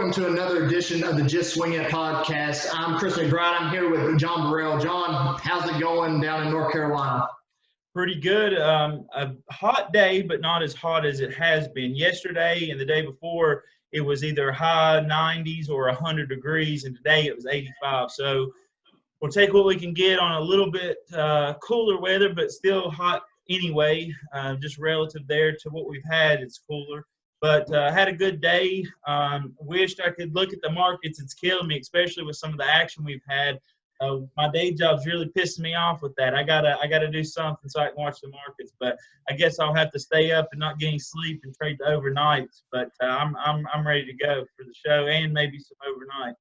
welcome to another edition of the Just Swing It podcast. I'm Chris McBride. I'm here with John Burrell. John, how's it going down in North Carolina? Pretty good. A hot day, but not as hot as it has been. Yesterday and the day before, it was either high 90s or 100 degrees, and today it was 85. So we'll take what we can get on a little bit cooler weather, but still hot anyway, just relative there to what we've had. It's cooler. But had a good day. Wished I could look at the markets. It's killing me, especially with some of the action we've had. My day job's really pissing me off with that. I gotta do something so I can watch the markets. But I guess I'll have to stay up and not get any sleep and trade the overnights. But I'm ready to go for the show and maybe some overnight.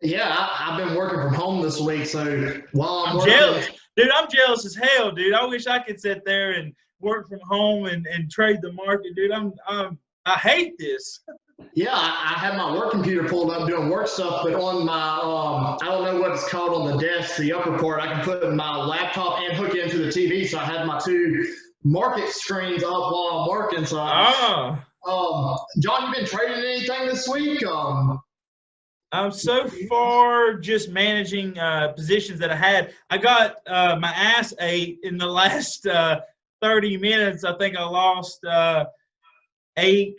Yeah, I've been working from home this week, so while I'm jealous. Dude, I'm jealous as hell, dude. I wish I could sit there and work from home and trade the market, dude. I hate this. Yeah, I have my work computer pulled up doing work stuff, but on my, I don't know what it's called on the desk, the upper part, I can put my laptop and hook it into the TV, so I have my two market screens up while I'm working. So, John, you been trading anything this week? So far just managing positions that I had. I got my ass ate in the last 30 minutes. I think I lost eight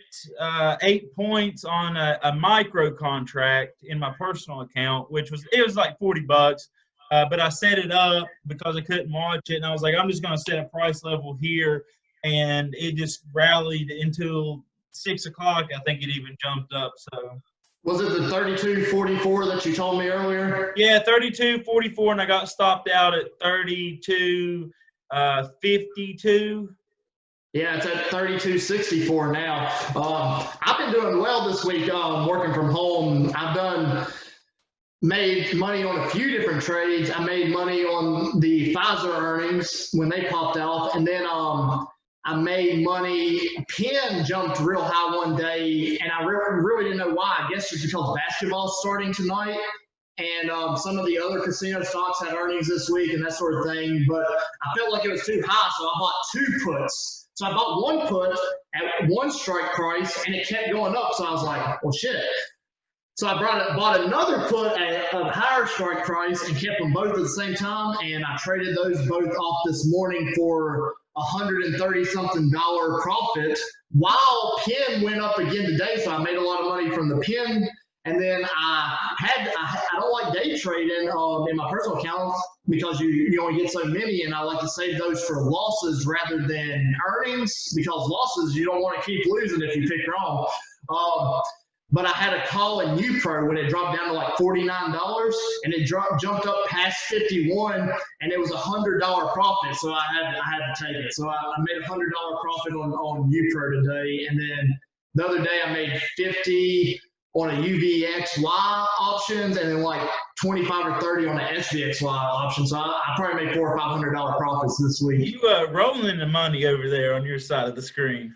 points on a micro contract in my personal account, which was like $40. But I set it up because I couldn't watch it, and I was like, I'm just going to set a price level here, and it just rallied until 6 o'clock. I think it even jumped up. So was it the 32.44 that you told me earlier? Yeah, 32.44, and I got stopped out at 32.52. Yeah, it's at 32.64 now. I've been doing well this week working from home. I've made money on a few different trades. I made money on the Pfizer earnings when they popped off, and then I made money. Penn jumped real high one day, and I really didn't know why. I guess it's because basketball's starting tonight, and some of the other casino stocks had earnings this week and that sort of thing. But I felt like it was too high, so I bought two puts. So I bought one put at one strike price, and it kept going up. So I was like, well, shit. So I bought another put at a higher strike price and kept them both at the same time. And I traded those both off this morning for $130-something profit, while Penn went up again today. So I made a lot of money from the Penn. And then I don't like day trading in my personal accounts because you only get so many, and I like to save those for losses rather than earnings, because losses you don't want to keep losing if you pick wrong. But I had a call in UPRO when it dropped down to like $49, and it jumped up past 51, and it was $100 profit. So I had to take it. So I made a $100 profit on UPRO today, and then the other day I made 50 on a UVXY options, and then like 25 or 30 on an SVXY option. So I probably made $400 or $500 profits this week. You rolling the money over there on your side of the screen.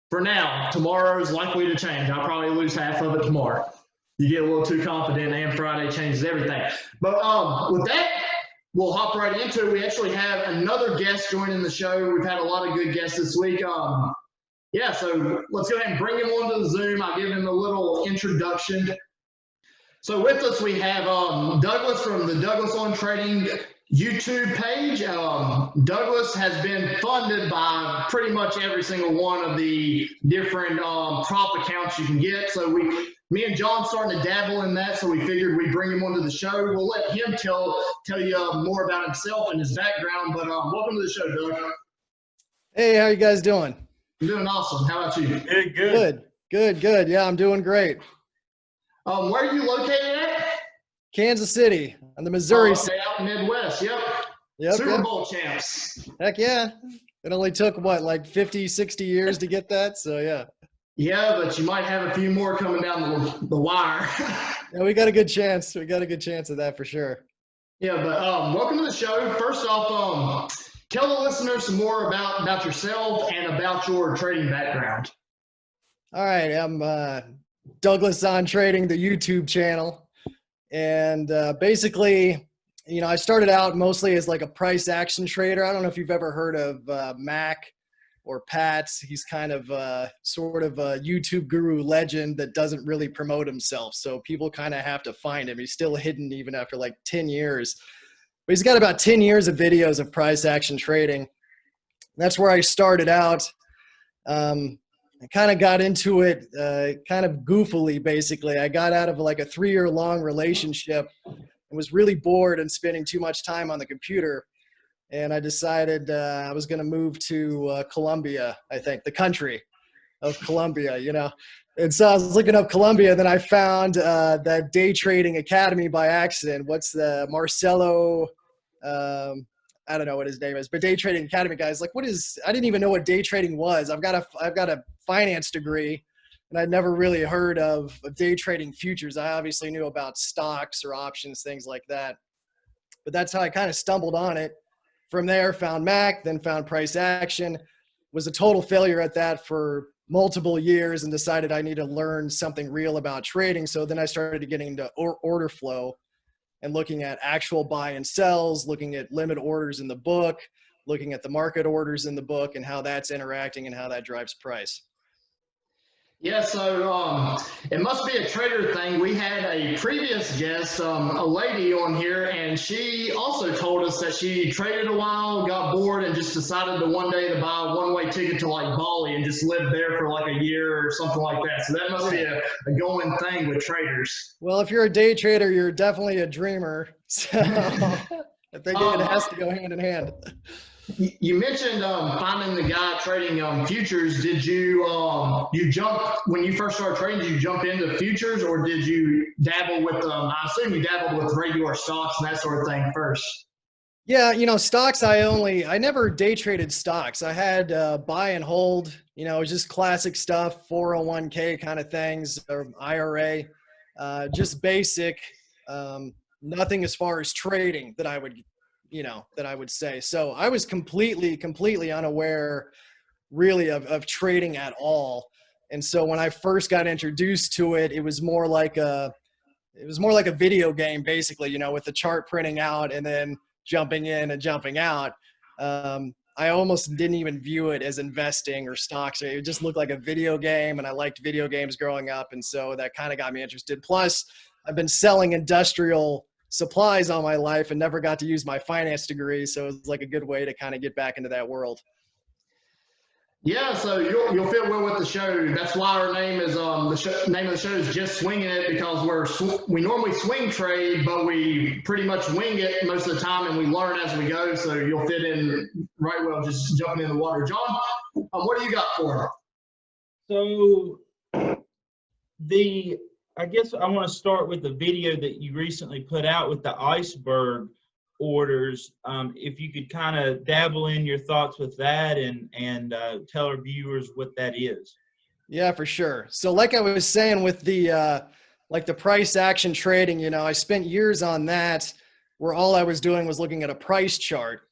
For now, tomorrow's likely to change. I'll probably lose half of it tomorrow. You get a little too confident, and Friday changes everything. But with that, we'll hop right into it. We actually have another guest joining the show. We've had a lot of good guests this week. Yeah, so let's go ahead and bring him onto the Zoom. I'll give him a little introduction. So with us, we have Douglas from the DouglasOnTrading YouTube page. Douglas has been funded by pretty much every single one of the different prop accounts you can get. So me and John starting to dabble in that, so we figured we'd bring him onto the show. We'll let him tell you more about himself and his background. But welcome to the show, Doug. Hey, how you guys doing? I'm doing awesome. How about you? Good. Yeah, I'm doing great. Where are you located at? Kansas City on the Missouri side. Out in Midwest. Yep. Super Bowl champs. Heck yeah. It only took, like 50, 60 years to get that, so yeah. Yeah, but you might have a few more coming down the wire. Yeah, we got a good chance. We got a good chance of that for sure. Yeah, but welcome to the show. First off, tell the listeners some more about yourself and about your trading background. All right, I'm DouglasOnTrading, the YouTube channel. And basically, I started out mostly as like a price action trader. I don't know if you've ever heard of Mac or Pat. He's kind of sort of a YouTube guru legend that doesn't really promote himself. So people kind of have to find him. He's still hidden even after like 10 years. But he's got about 10 years of videos of price action trading. That's where I started out. I kind of got into it kind of goofily, basically. I got out of like a 3-year-long relationship and was really bored and spending too much time on the computer. And I decided I was going to move to Colombia, I think, the country of Colombia, you know. And so I was looking up Colombia, and then I found that day trading academy by accident. What's the Marcelo? I don't know what his name is, but day trading academy guys. Like, what is? I didn't even know what day trading was. I've got a finance degree, and I'd never really heard of day trading futures. I obviously knew about stocks or options, things like that. But that's how I kind of stumbled on it. From there, found Mac, then found price action. Was a total failure at that for multiple years and decided I need to learn something real about trading. So then I started getting into order flow and looking at actual buy and sells, looking at limit orders in the book, looking at the market orders in the book and how that's interacting and how that drives price. Yeah, so it must be a trader thing. We had a previous guest, a lady on here, and she also told us that she traded a while, got bored, and just decided to one day to buy a one-way ticket to like Bali and just live there for like a year or something like that. So that must be a going thing with traders. Well, if you're a day trader, you're definitely a dreamer. So I think it has to go hand in hand. You mentioned finding the guy trading futures. Did you jump when you first started trading? Did you jump into futures, or did you dabble with? I assume you dabbled with regular stocks and that sort of thing first. Yeah, you know, stocks. I never day traded stocks. I had buy and hold. You know, just classic stuff, 401k kind of things, or IRA, just basic. Nothing as far as trading that I would say. So I was completely unaware really of trading at all. And so when I first got introduced to it, it was more like a video game, basically, you know, with the chart printing out and then jumping in and jumping out. I almost didn't even view it as investing or stocks. It just looked like a video game, and I liked video games growing up. And so that kind of got me interested. Plus, I've been selling industrial supplies all my life and never got to use my finance degree. So it was like a good way to kind of get back into that world. Yeah, so you'll fit well with the show. That's why our name is name of the show is just Swinging It, because we normally swing trade, but we pretty much wing it most of the time, and we learn as we go. So you'll fit in right well just jumping in the water. John, what do you got for him? So I guess I want to start with the video that you recently put out with the iceberg orders. If you could kind of dabble in your thoughts with that and tell our viewers what that is. Yeah, for sure. So like I was saying with the price action trading, you know, I spent years on that where all I was doing was looking at a price chart,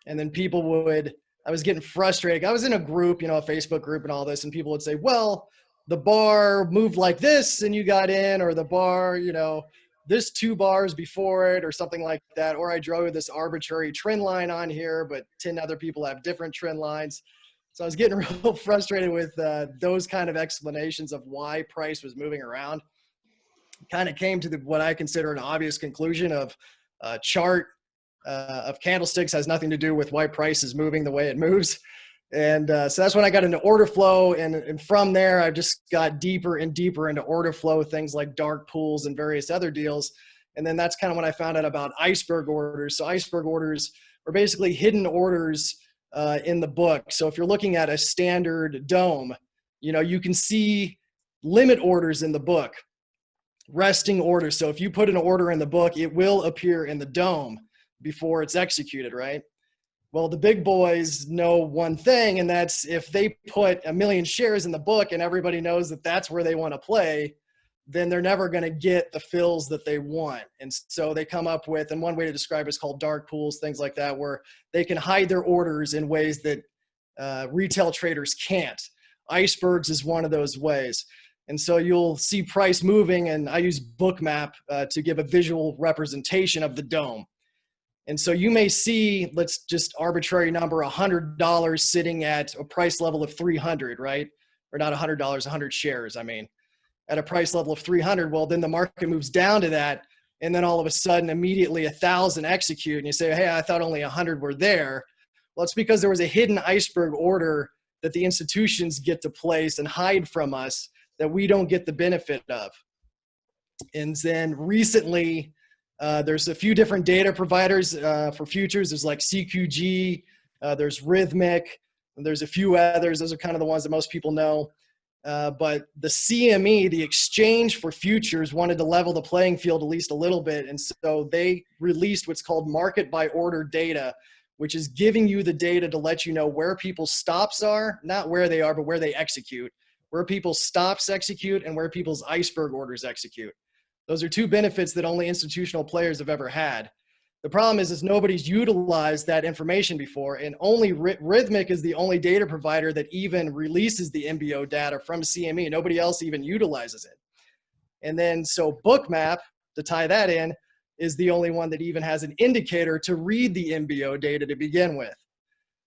and then I was getting frustrated. I was in a group, you know, a Facebook group and all this, and people would say, well, the bar moved like this and you got in, or the bar, you know, this 2 bars before it or something like that. Or I drew this arbitrary trend line on here, but 10 other people have different trend lines. So I was getting real frustrated with those kind of explanations of why price was moving around. Kind of came to what I consider an obvious conclusion of a chart of candlesticks has nothing to do with why price is moving the way it moves. And so that's when I got into order flow. And from there, I just got deeper and deeper into order flow, things like dark pools and various other deals. And then that's kind of when I found out about iceberg orders. So iceberg orders are basically hidden orders in the book. So if you're looking at a standard dome, you know, you can see limit orders in the book, resting orders. So if you put an order in the book, it will appear in the dome before it's executed, right? Well, the big boys know one thing, and that's if they put 1 million shares in the book and everybody knows that that's where they want to play, then they're never going to get the fills that they want. And so they come up with, and one way to describe it is called dark pools, things like that, where they can hide their orders in ways that retail traders can't. Icebergs is one of those ways. And so you'll see price moving, and I use Bookmap to give a visual representation of the dome. And so you may see, let's just arbitrary number, $100 sitting at a price level of 300, right? Or not $100, 100 shares, I mean, at a price level of 300. Well, then the market moves down to that. And then all of a sudden, immediately 1,000 execute. And you say, hey, I thought only 100 were there. Well, it's because there was a hidden iceberg order that the institutions get to place and hide from us that we don't get the benefit of. And then recently, there's a few different data providers for futures. There's like CQG, there's Rhythmic, and there's a few others. Those are kind of the ones that most people know. But the CME, the exchange for futures, wanted to level the playing field at least a little bit. And so they released what's called market by order data, which is giving you the data to let you know where people's stops are, not where they are, but where they execute, where people's stops execute and where people's iceberg orders execute. Those are two benefits that only institutional players have ever had. The problem is nobody's utilized that information before, and only Rhythmic is the only data provider that even releases the MBO data from CME. Nobody else even utilizes it. And then so Bookmap, to tie that in, is the only one that even has an indicator to read the MBO data to begin with.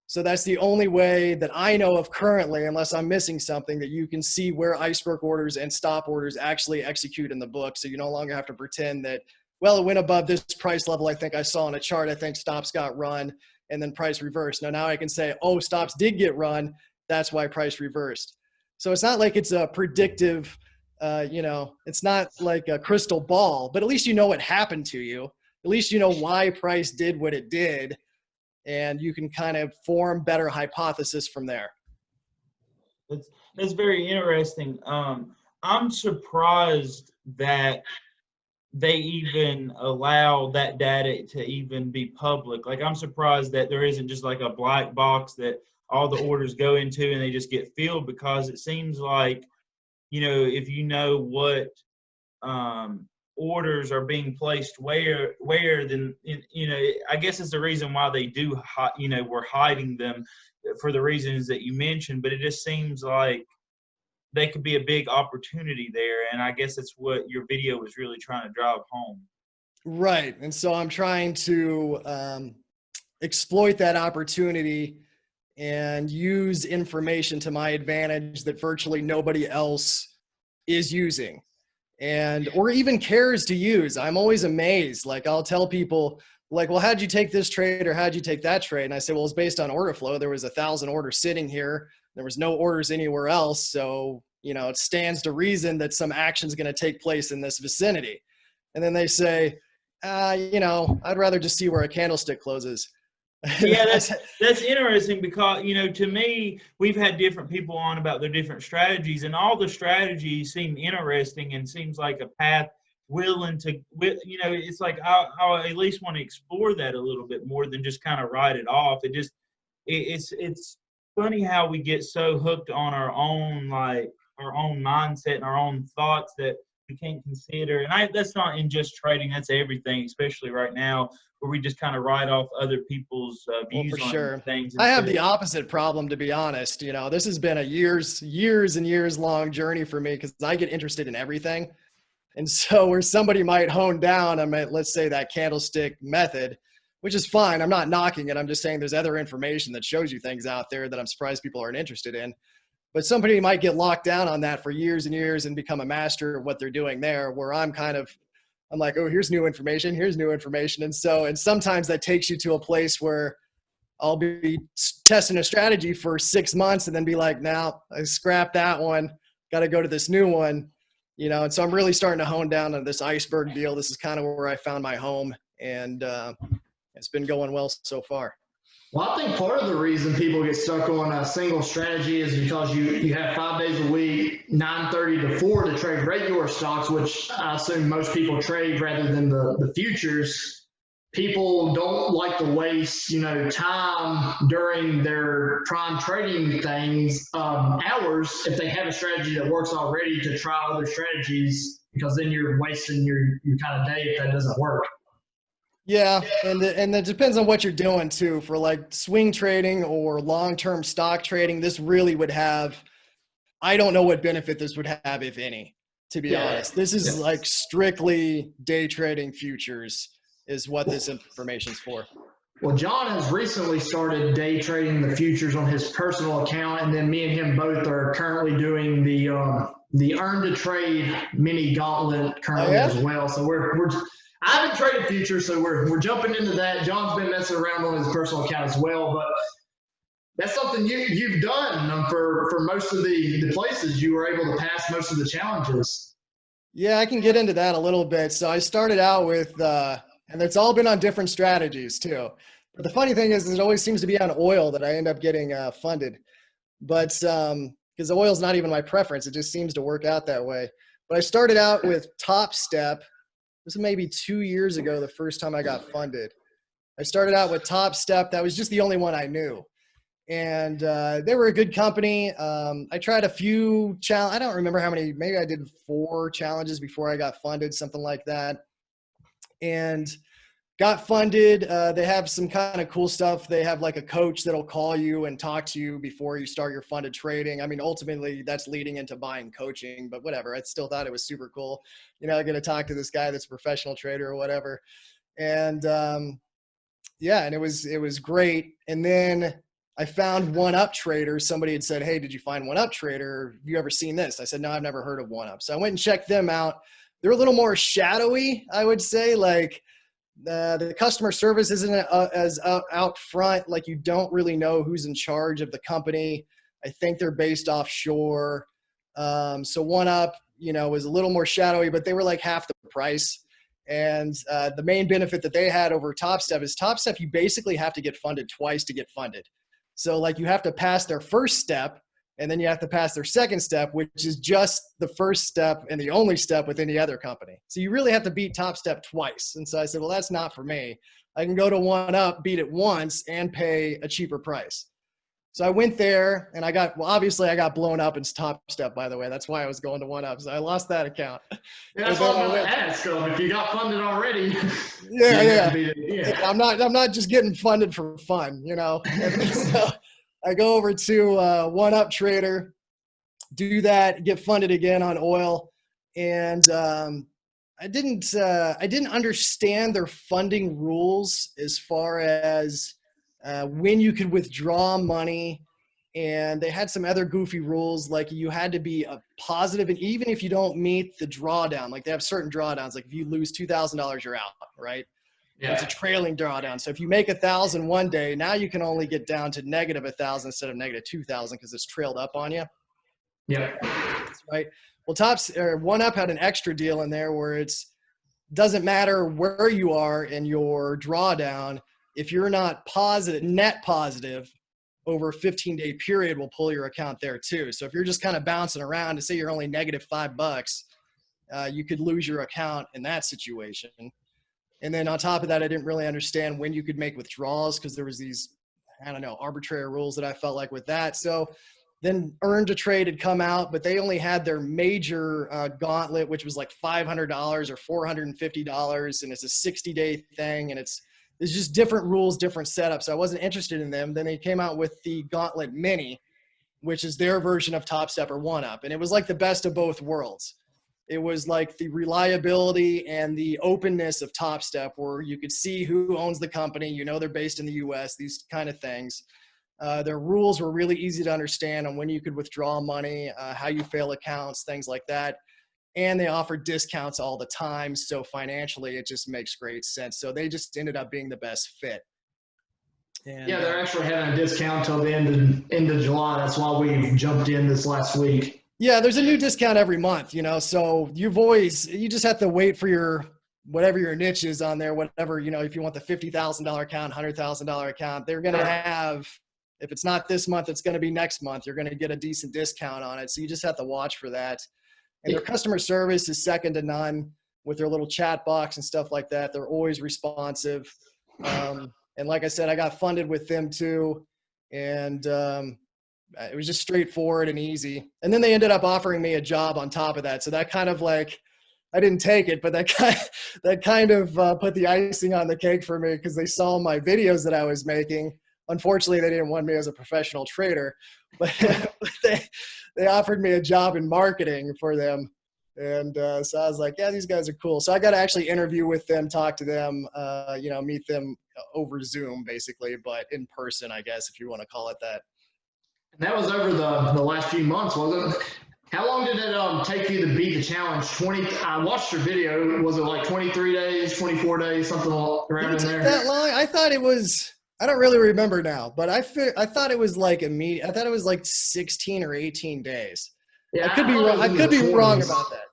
So that's the only way that I know of currently, unless I'm missing something, that you can see where iceberg orders and stop orders actually execute in the book. So you no longer have to pretend that, well, it went above this price level I think I saw on a chart. I think stops got run and then price reversed. Now I can say, oh, stops did get run. That's why price reversed. So it's not like it's a predictive, it's not like a crystal ball, but at least you know what happened to you. At least you know why price did what it did. And you can kind of form better hypothesis from there. That's very interesting. I'm surprised that they even allow that data to even be public. Like, I'm surprised that there isn't just like a black box that all the orders go into and they just get filled, because it seems like, if you know what orders are being placed where then I guess it's the reason why they do we're hiding them for the reasons that you mentioned. But it just seems like they could be a big opportunity there, and I guess that's what your video was really trying to drive home. Right. And so I'm trying to exploit that opportunity and use information to my advantage that virtually nobody else is using or even cares to use. I'm always amazed. Like, I'll tell people, like, well, how'd you take this trade or how'd you take that trade? And I say, well, it's based on order flow. There was 1,000 orders sitting here. There was no orders anywhere else. So, it stands to reason that some action is going to take place in this vicinity. And then they say, I'd rather just see where a candlestick closes. Yeah, that's interesting, because to me, we've had different people on about their different strategies, and all the strategies seem interesting and seems like a path willing to, it's like I at least want to explore that a little bit more than just kind of write it off. It's funny how we get so hooked on our own mindset and our own thoughts that we can't consider. And that's not in just trading, that's everything, especially right now, where we just kind of write off other people's views on things. I have the opposite problem, to be honest. This has been a years and years long journey for me, because I get interested in everything. And so where somebody might hone down on, let's say, that candlestick method, which is fine. I'm not knocking it. I'm just saying there's other information that shows you things out there that I'm surprised people aren't interested in. But somebody might get locked down on that for years and years and become a master of what they're doing there, where I'm like, oh, here's new information. And sometimes that takes you to a place where I'll be testing a strategy for 6 months and then be like, now I scrapped that one, got to go to this new one, and so I'm really starting to hone down on this iceberg deal. This is kind of where I found my home, and it's been going well so far. Well, I think part of the reason people get stuck on a single strategy is because you have 5 days a week, 9:30 to 4 to trade regular stocks, which I assume most people trade rather than the futures. People don't like to waste, time during their prime trading hours if they have a strategy that works already to try other strategies, because then you're wasting your kind of day if that doesn't work. Yeah, and it depends on what you're doing too. For like swing trading or long-term stock trading, this really would have, I don't know what benefit this would have, if any, to be honest. This is like strictly day trading futures. is what this information's for. Well, John has recently started day trading the futures on his personal account, and then me and him both are currently doing the earn to trade mini gauntlet currently as well. So I haven't traded futures, so we're jumping into that. John's been messing around on his personal account as well, but that's something you've done for most of the places. You were able to pass most of the challenges. Yeah, I can get into that a little bit. So I started out with and it's all been on different strategies too. But the funny thing is it always seems to be on oil that I end up getting funded. But because oil's not even my preference, it just seems to work out that way. But I started out with TopStep. This was maybe 2 years ago, the first time I got funded. I started out with TopStep. That was just the only one I knew. And they were a good company. I tried a few I don't remember how many, maybe I did 4 challenges before I got funded, something like that. And got funded. They have some kind of cool stuff. They have like a coach that'll call you and talk to you before you start your funded trading. I mean, ultimately that's leading into buying coaching, but whatever. I still thought it was super cool. You know, I'm going to talk to this guy that's a professional trader or whatever. And yeah, and it was great. And then I found OneUpTrader. Somebody had said, hey, did you find OneUpTrader? Have you ever seen this? I said, no, I've never heard of OneUp. So I went and checked them out. They're a little more shadowy, I would say. Like the customer service isn't as out front. Like you don't really know who's in charge of the company. I think they're based offshore. So OneUp, you know, was a little more shadowy, but they were like half the price. And the main benefit that they had over TopStep is TopStep, you basically have to get funded twice to get funded. So like you have to pass their first step, and then you have to pass their second step, which is just the first step and the only step with any other company. So you really have to beat TopStep twice. And so I said, well, that's not for me. I can go to OneUp, beat it once, and pay a cheaper price. So I went there, and obviously I got blown up in TopStep, by the way. That's why I was going to OneUp. So I lost that account. Yeah, that's what I was going to ask. So if you got funded already. Yeah. I'm not just getting funded for fun, you know. So I go over to OneUpTrader, do that, get funded again on oil, and I didn't understand their funding rules as far as when you could withdraw money, and they had some other goofy rules, like you had to be a positive, and even if you don't meet the drawdown, like they have certain drawdowns, like if you lose $2,000, you're out, right? Yeah. It's a trailing drawdown. So if you make 1,000 one day, now you can only get down to negative 1,000 instead of negative 2,000 because it's trailed up on you. Yeah. Right. Well, OneUp had an extra deal in there where doesn't matter where you are in your drawdown. If you're not positive, net positive over a 15-day period, will pull your account there too. So if you're just kind of bouncing around to say you're only negative $5, you could lose your account in that situation. And then on top of that, I didn't really understand when you could make withdrawals because there was these, I don't know, arbitrary rules that I felt like with that. So then Earn to Trade had come out, but they only had their major gauntlet, which was like $500 or $450. And it's a 60-day thing. And it's just different rules, different setups. So I wasn't interested in them. Then they came out with the Gauntlet Mini, which is their version of TopStep or OneUp. And it was like the best of both worlds. It was like the reliability and the openness of TopStep, where you could see who owns the company. You know, they're based in the US, these kind of things. Their rules were really easy to understand on when you could withdraw money, how you fail accounts, things like that. And they offered discounts all the time. So financially, it just makes great sense. So they just ended up being the best fit. And, yeah, they're actually having a discount till the end of July. That's why we jumped in this last week. Yeah, there's a new discount every month, you know, so you just have to wait for your, whatever your niche is on there, whatever, you know, if you want the $50,000 account, $100,000 account, they're going to have, if it's not this month, it's going to be next month. You're going to get a decent discount on it. So you just have to watch for that. And their customer service is second to none with their little chat box and stuff like that. They're always responsive. And like I said, I got funded with them too. And, it was just straightforward and easy. And then they ended up offering me a job on top of that. So that kind of like, I didn't take it, but that kind of put the icing on the cake for me because they saw my videos that I was making. Unfortunately, they didn't want me as a professional trader, but they offered me a job in marketing for them. And so I was like, yeah, these guys are cool. So I got to actually interview with them, talk to them, meet them over Zoom basically, but in person, I guess, if you want to call it that. And that was over the last few months, wasn't it? How long did it take you to beat the challenge? I watched your video. Was it like 23 days, 24 days, something around in there? That long? I thought it was. I don't really remember now, but I thought it was like immediate. I thought it was like 16 or 18 days. Yeah, I could be wrong. I could be wrong about that.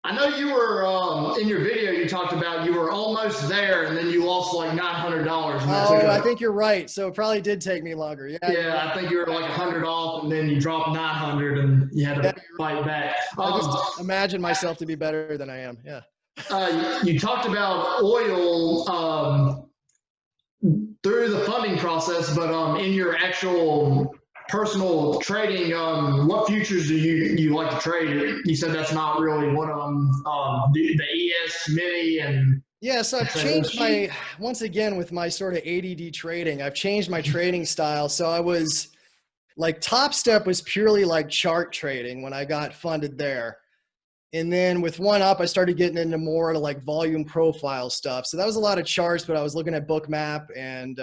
I know you were in your video. You talked about you were almost there, and then you lost like $900. Oh, I think you're right. So it probably did take me longer. Yeah. Yeah, I think you were like 100 off, and then you dropped 900, and you had to fight back. I just imagine myself to be better than I am. Yeah. You talked about oil through the funding process, but in your actual personal trading, what futures do you like to trade? You said that's not really one of them. The ES Mini and yeah. So I've changed once again with my sort of ADD trading. I've changed my trading style. So I was like TopStep was purely like chart trading when I got funded there. And then with OneUp, I started getting into more to like volume profile stuff. So that was a lot of charts, but I was looking at Bookmap and,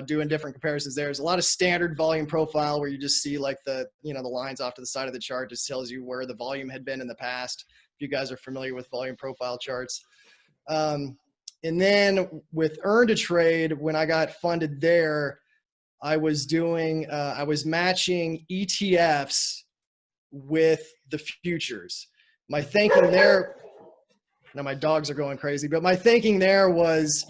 doing different comparisons there. There's a lot of standard volume profile where you just see like the lines off to the side of the chart just tells you where the volume had been in the past. If you guys are familiar with volume profile charts. And then with Earn to Trade, when I got funded there, I was matching ETFs with the futures. My thinking there, now my dogs are going crazy, but my thinking there was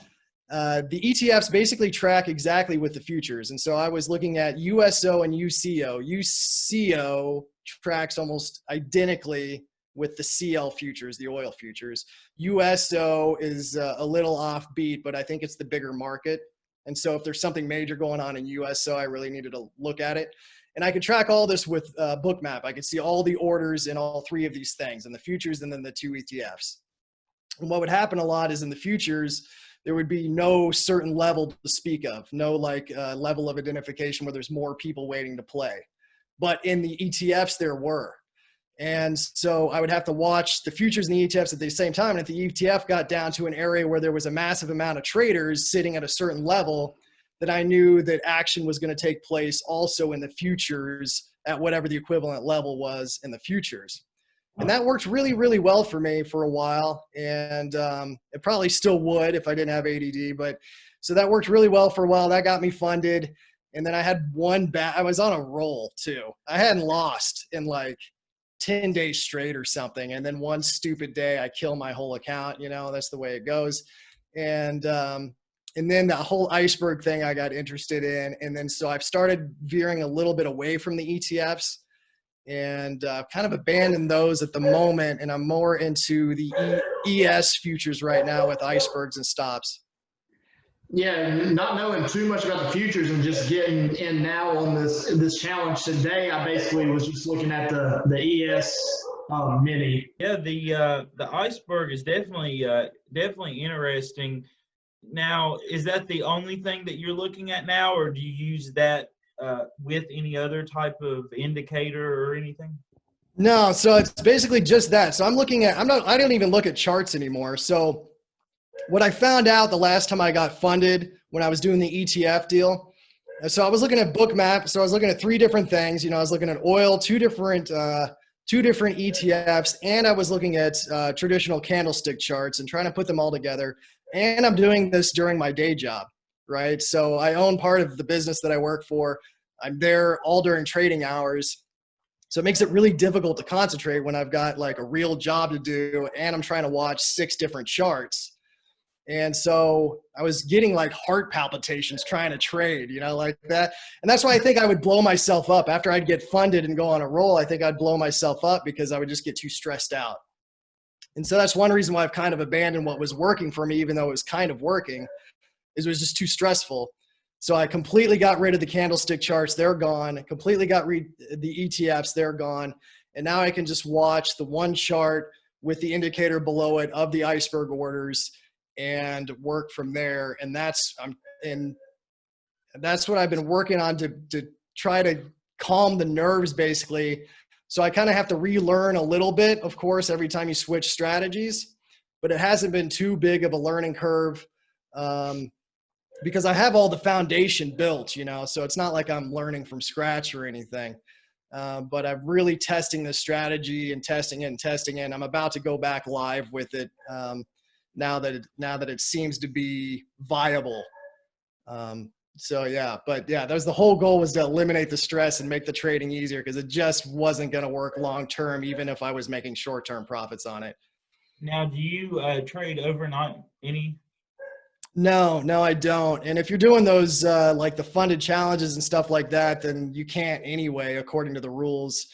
the ETFs basically track exactly with the futures. And so I was looking at USO and UCO. UCO tracks almost identically with the CL futures, the oil futures. USO is a little offbeat, but I think it's the bigger market. And so if there's something major going on in USO, I really needed to look at it. And I could track all this with Bookmap. I could see all the orders in all three of these things, and the futures and then the two ETFs. And what would happen a lot is in the futures, there would be no certain level to speak of, no like level of identification where there's more people waiting to play. But in the ETFs, there were. And so I would have to watch the futures and the ETFs at the same time. And if the ETF got down to an area where there was a massive amount of traders sitting at a certain level, that I knew that action was going to take place also in the futures at whatever the equivalent level was in the futures. And that worked really, really well for me for a while. And it probably still would if I didn't have ADD. But so that worked really well for a while. That got me funded. And then I had I was on a roll too. I hadn't lost in like 10 days straight or something. And then one stupid day I kill my whole account, that's the way it goes. And then that whole iceberg thing I got interested in. And then so I've started veering a little bit away from the ETFs and kind of abandoned those at the moment. And I'm more into the ES futures right now with icebergs and stops. Yeah, not knowing too much about the futures and just getting in now on this challenge today, I basically was just looking at the ES Mini. Yeah, the iceberg is definitely interesting. Now, is that the only thing that you're looking at now, or do you use that with any other type of indicator or anything? No, so it's basically just that. So I don't even look at charts anymore. So what I found out the last time I got funded when I was doing the ETF deal, so I was looking at Bookmap. So I was looking at three different things. I was looking at oil, two different ETFs, and I was looking at traditional candlestick charts and trying to put them all together. And I'm doing this during my day job, right? So I own part of the business that I work for. I'm there all during trading hours. So it makes it really difficult to concentrate when I've got like a real job to do and I'm trying to watch 6 different charts. And so I was getting like heart palpitations trying to trade, like that. And that's why I think I would blow myself up after I'd get funded and go on a roll. I think I'd blow myself up because I would just get too stressed out. And so that's one reason why I've kind of abandoned what was working for me, even though it was kind of working, is it was just too stressful. So I completely got rid of the candlestick charts. They're gone. Completely got rid of the ETFs. They're gone. And now I can just watch the one chart with the indicator below it of the iceberg orders and work from there. And that's what I've been working on to try to calm the nerves basically So I kind of have to relearn a little bit, of course, every time you switch strategies, but it hasn't been too big of a learning curve because I have all the foundation built, you know, so it's not like I'm learning from scratch or anything. But I'm really testing this strategy and testing it and testing it. And I'm about to go back live with it now that it seems to be viable. So yeah, but yeah, that was the whole goal, was to eliminate the stress and make the trading easier, because it just wasn't going to work long term, even if I was making short term profits on it. Now, do you trade overnight any? No, I don't. And if you're doing those like the funded challenges and stuff like that, then you can't anyway, according to the rules.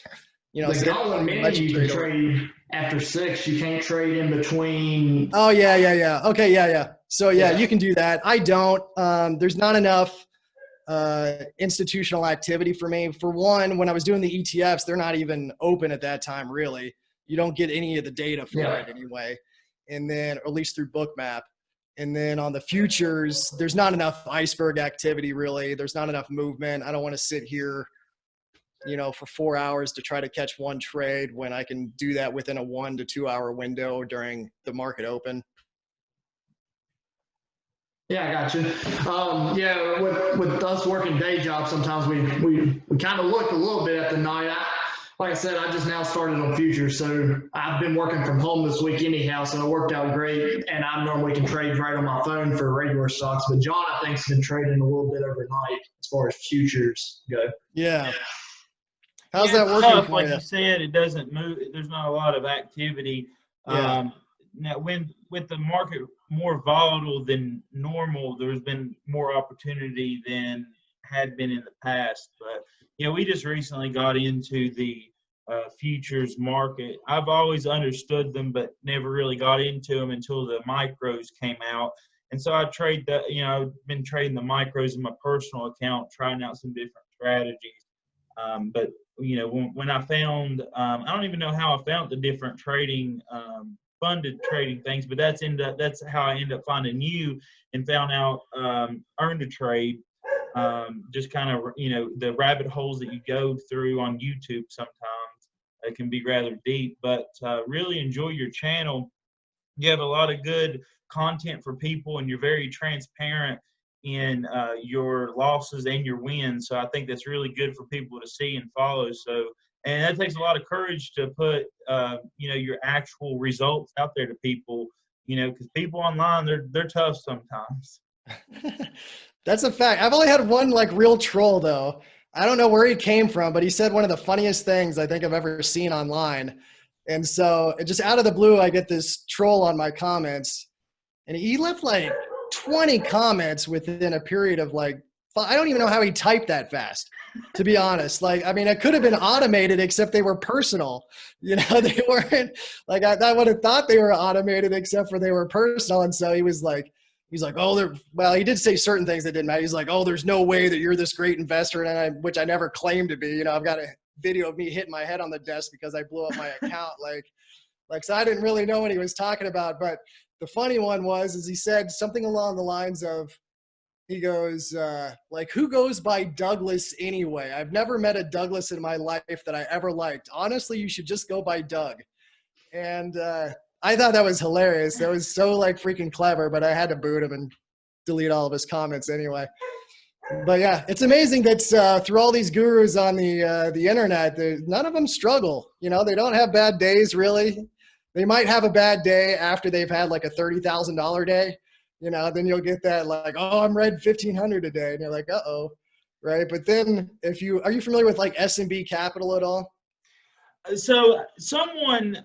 You know, The goal in many, you can trade after 6. You can't trade in between. Oh yeah. Okay, yeah. So yeah, you can do that. I don't. There's not enough institutional activity for me. For one, when I was doing the ETFs, they're not even open at that time, really. You don't get any of the data for it anyway. And then, or at least through Bookmap. And then on the futures, there's not enough iceberg activity, really. There's not enough movement. I don't want to sit here, you know, for 4 hours to try to catch one trade when I can do that within a 1 to 2 hour window during the market open. Yeah, I got you. Yeah, with us working day jobs, sometimes we kind of look a little bit at the night. Like I said, I just now started on futures, so I've been working from home this week anyhow, so it worked out great. And I normally can trade right on my phone for regular stocks, but John, I think, has been trading a little bit overnight as far as futures go. Yeah. How's that working tough, for like you? you said, it doesn't move. There's not a lot of activity. Yeah. Now, with the market more volatile than normal, there's been more opportunity than had been in the past. But we just recently got into the futures market. I've always understood them, but never really got into them until the micros came out. And so I trade the, I've been trading the micros in my personal account, trying out some different strategies. But when I found, I don't even know how I found the different trading, funded trading things, but that's how I ended up finding you and found out Earn to Trade. Just kind of, the rabbit holes that you go through on YouTube sometimes can be rather deep, but really enjoy your channel. You have a lot of good content for people, and you're very transparent in your losses and your wins. So I think that's really good for people to see and follow. So, and that takes a lot of courage to put, your actual results out there to people, because people online, they're tough sometimes. That's a fact. I've only had one real troll though. I don't know where he came from, but he said one of the funniest things I think I've ever seen online. And so just out of the blue, I get this troll on my comments, and he left 20 comments within a period of I don't even know how he typed that fast, to be honest. It could have been automated, except they were personal. They weren't I would have thought they were automated, except for they were personal. And so he was he's like, oh, he did say certain things that didn't matter. He's like, oh, there's no way that you're this great investor. And which I never claimed to be. I've got a video of me hitting my head on the desk because I blew up my account. So I didn't really know what he was talking about. But the funny one is he said something along the lines of, he goes, who goes by Douglas anyway? I've never met a Douglas in my life that I ever liked. Honestly, you should just go by Doug. And I thought that was hilarious. That was so freaking clever, but I had to boot him and delete all of his comments anyway. But yeah, it's amazing that through all these gurus on the internet, none of them struggle. They don't have bad days, really. They might have a bad day after they've had a $30,000 day. Then you'll get that oh, I'm red 1,500 a day. And you're like, uh-oh, right? But then are you familiar with S&B Capital at all? So someone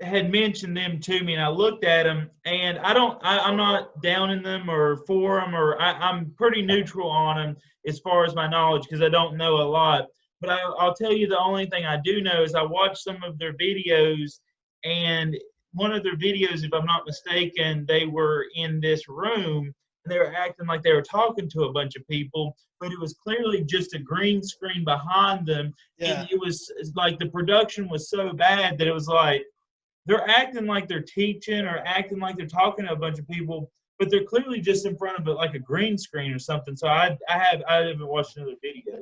had mentioned them to me, and I looked at them, and I'm not down in them or for them, or I'm pretty neutral on them as far as my knowledge, because I don't know a lot. But I'll tell you, the only thing I do know is I watched some of their videos, and one of their videos, if I'm not mistaken, they were in this room and they were acting like they were talking to a bunch of people, but it was clearly just a green screen behind them. Yeah. And it was the production was so bad that it was they're acting like they're teaching or acting like they're talking to a bunch of people, but they're clearly just in front of a green screen or something. So I haven't watched another video.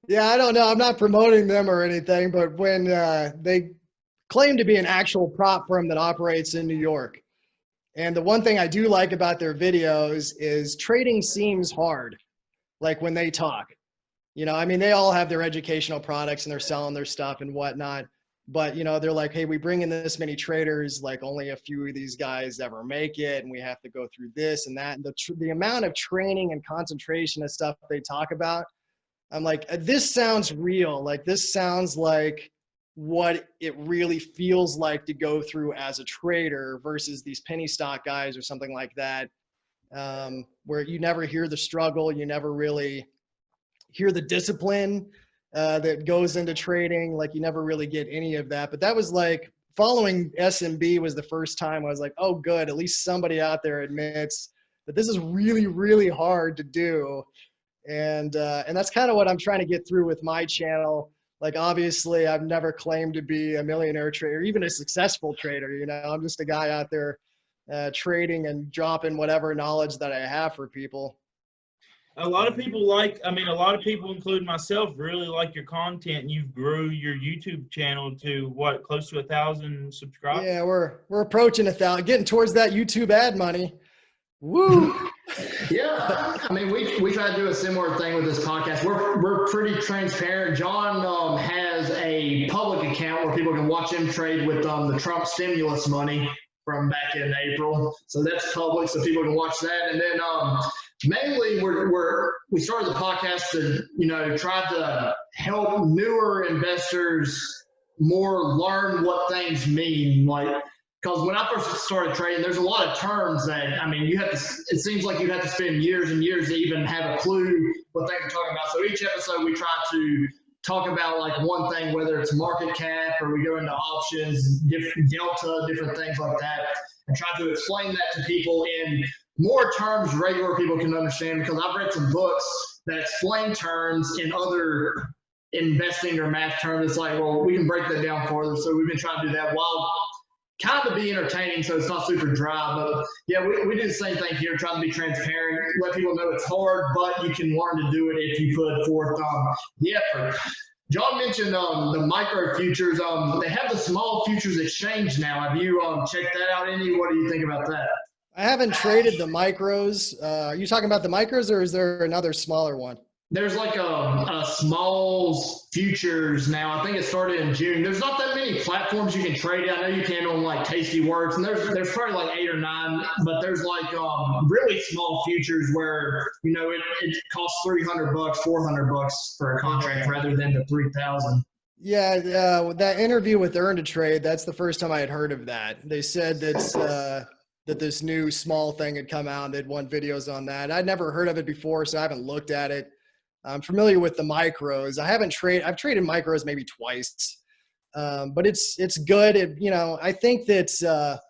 Yeah, I don't know. I'm not promoting them or anything, but when they claim to be an actual prop firm that operates in New York. And the one thing I do like about their videos is trading seems hard, like when they talk. You know, I mean, they all have their educational products and they're selling their stuff and whatnot. But, you know, they're like, hey, we bring in this many traders, like only a few of these guys ever make it. And we have to go through this and that. And the amount of training and concentration and stuff they talk about, I'm like, this sounds real. Like, this sounds like what it really feels like to go through as a trader versus these penny stock guys or something like that, where you never hear the struggle. You never really hear the discipline that goes into trading. Like, you never really get any of that. But that was like following SMB was the first time I was like, oh, good. At least somebody out there admits that this is really, really hard to do. And that's kind of what I'm trying to get through with my channel. Like, obviously, I've never claimed to be a millionaire trader, even a successful trader. You know, I'm just a guy out there trading and dropping whatever knowledge that I have for people. A lot of people like, I mean, a lot of people, including myself, really like your content. And you've grew your YouTube channel to what, close to 1,000 subscribers? Yeah, we're approaching 1,000, getting towards that YouTube ad money. Woo! Yeah, I mean, we try to do a similar thing with this podcast. We're pretty transparent. John has a public account where people can watch him trade with the Trump stimulus money from back in April. So that's public, so people can watch that. And then mainly we started the podcast to try to help newer investors more learn what things mean, like. Because when I first started trading, there's a lot of terms that, I mean, it seems like you have to spend years and years to even have a clue what things are talking about. So each episode we try to talk about like one thing, whether it's market cap or we go into options, different delta, different things like that, and try to explain that to people in more terms regular people can understand, because I've read some books that explain terms in other investing or math terms. It's like, well, we can break that down further. So we've been trying to do that while kind of be entertaining, so it's not super dry. But yeah, we do the same thing here, trying to be transparent, let people know it's hard, but you can learn to do it if you put forth the effort. John mentioned the micro futures. They have the small futures exchange now. Have you checked that out any? What do you think about that? I haven't traded the micros. Are you talking about the micros, or is there another smaller one? There's like a small futures now. I think it started in June. There's not that many platforms you can trade. I know you can on like Tasty Works, and there's probably like 8 or 9, but there's like really small futures where it costs $300, $400 for a contract rather than the 3,000. Yeah, that interview with Earn to Trade, that's the first time I had heard of that. They said that this new small thing had come out. They'd won videos on that. I'd never heard of it before, so I haven't looked at it. I'm familiar with the micros. I've traded micros maybe twice, but it's good. I think that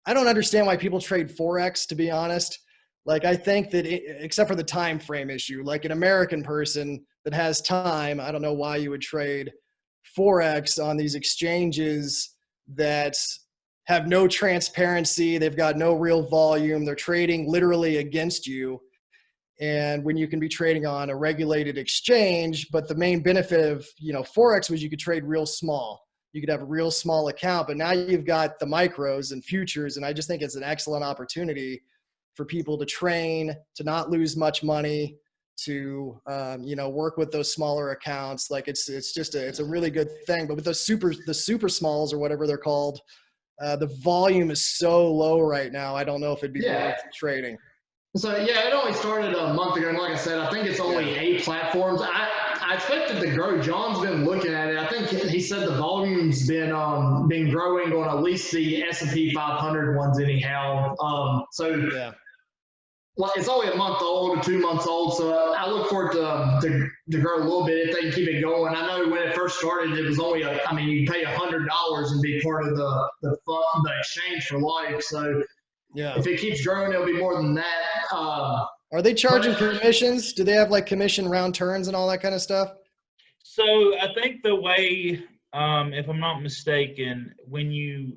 I don't understand why people trade Forex, to be honest. Like, I think that except for the time frame issue, like an American person that has time, I don't know why you would trade Forex on these exchanges that have no transparency. They've got no real volume. They're trading literally against you. And when you can be trading on a regulated exchange, but the main benefit of, Forex was you could trade real small. You could have a real small account, but now you've got the micros and futures. And I just think it's an excellent opportunity for people to train, to not lose much money, to, work with those smaller accounts. Like it's a really good thing. But with the super smalls or whatever they're called, the volume is so low right now. I don't know if it'd be worth trading. So yeah, it only started a month ago, and like I said, I think it's only 8 platforms. I expected to grow. John's been looking at it. I think he said the volume's been growing on at least the S&P 500 ones anyhow. It's only a month old or 2 months old, so I look forward to grow a little bit if they can keep it going. I know when it first started, it was only you pay $100 and be part of the exchange for life. So yeah, if it keeps growing, it'll be more than that. Are they charging commissions? Do they have like commission round turns and all that kind of stuff? So I think the way, if I'm not mistaken, when you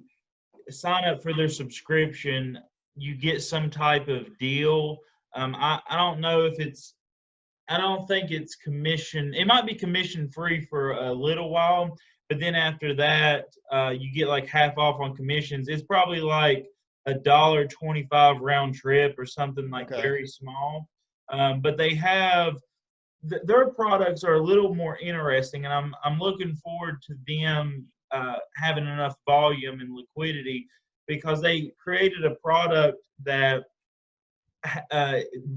sign up for their subscription, you get some type of deal. I don't know if it's I don't think it's commission. It might be commission free for a little while, but then after that, you get like half off on commissions. It's probably like $1.25 round trip or something like Okay. very small. But they have their products are a little more interesting, and I'm looking forward to them having enough volume and liquidity, because they created a product that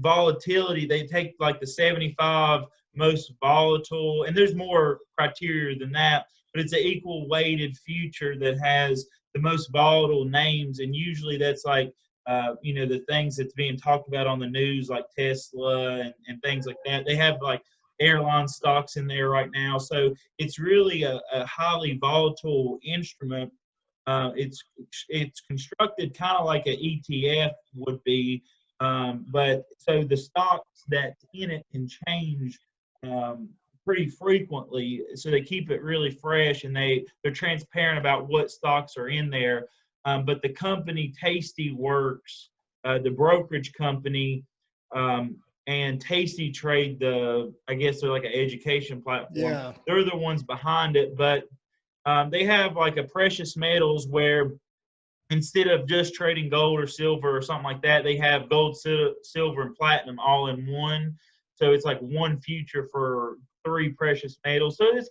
volatility, they take like the 75 most volatile, and there's more criteria than that, but it's an equal weighted future that has the most volatile names, and usually that's like the things that's being talked about on the news, like Tesla and things like that. They have like airline stocks in there right now, so it's really a highly volatile instrument. It's constructed kind of like an ETF would be, but so the stocks that's in it can change pretty frequently. So they keep it really fresh, and they're transparent about what stocks are in there. But the company Tasty Works, the brokerage company, and Tasty Trade, I guess they're like an education platform. Yeah. They're the ones behind it, but they have like a precious metals where instead of just trading gold or silver or something like that, they have gold, silver, and platinum all in one. So it's like one future for 3 precious metals. So it's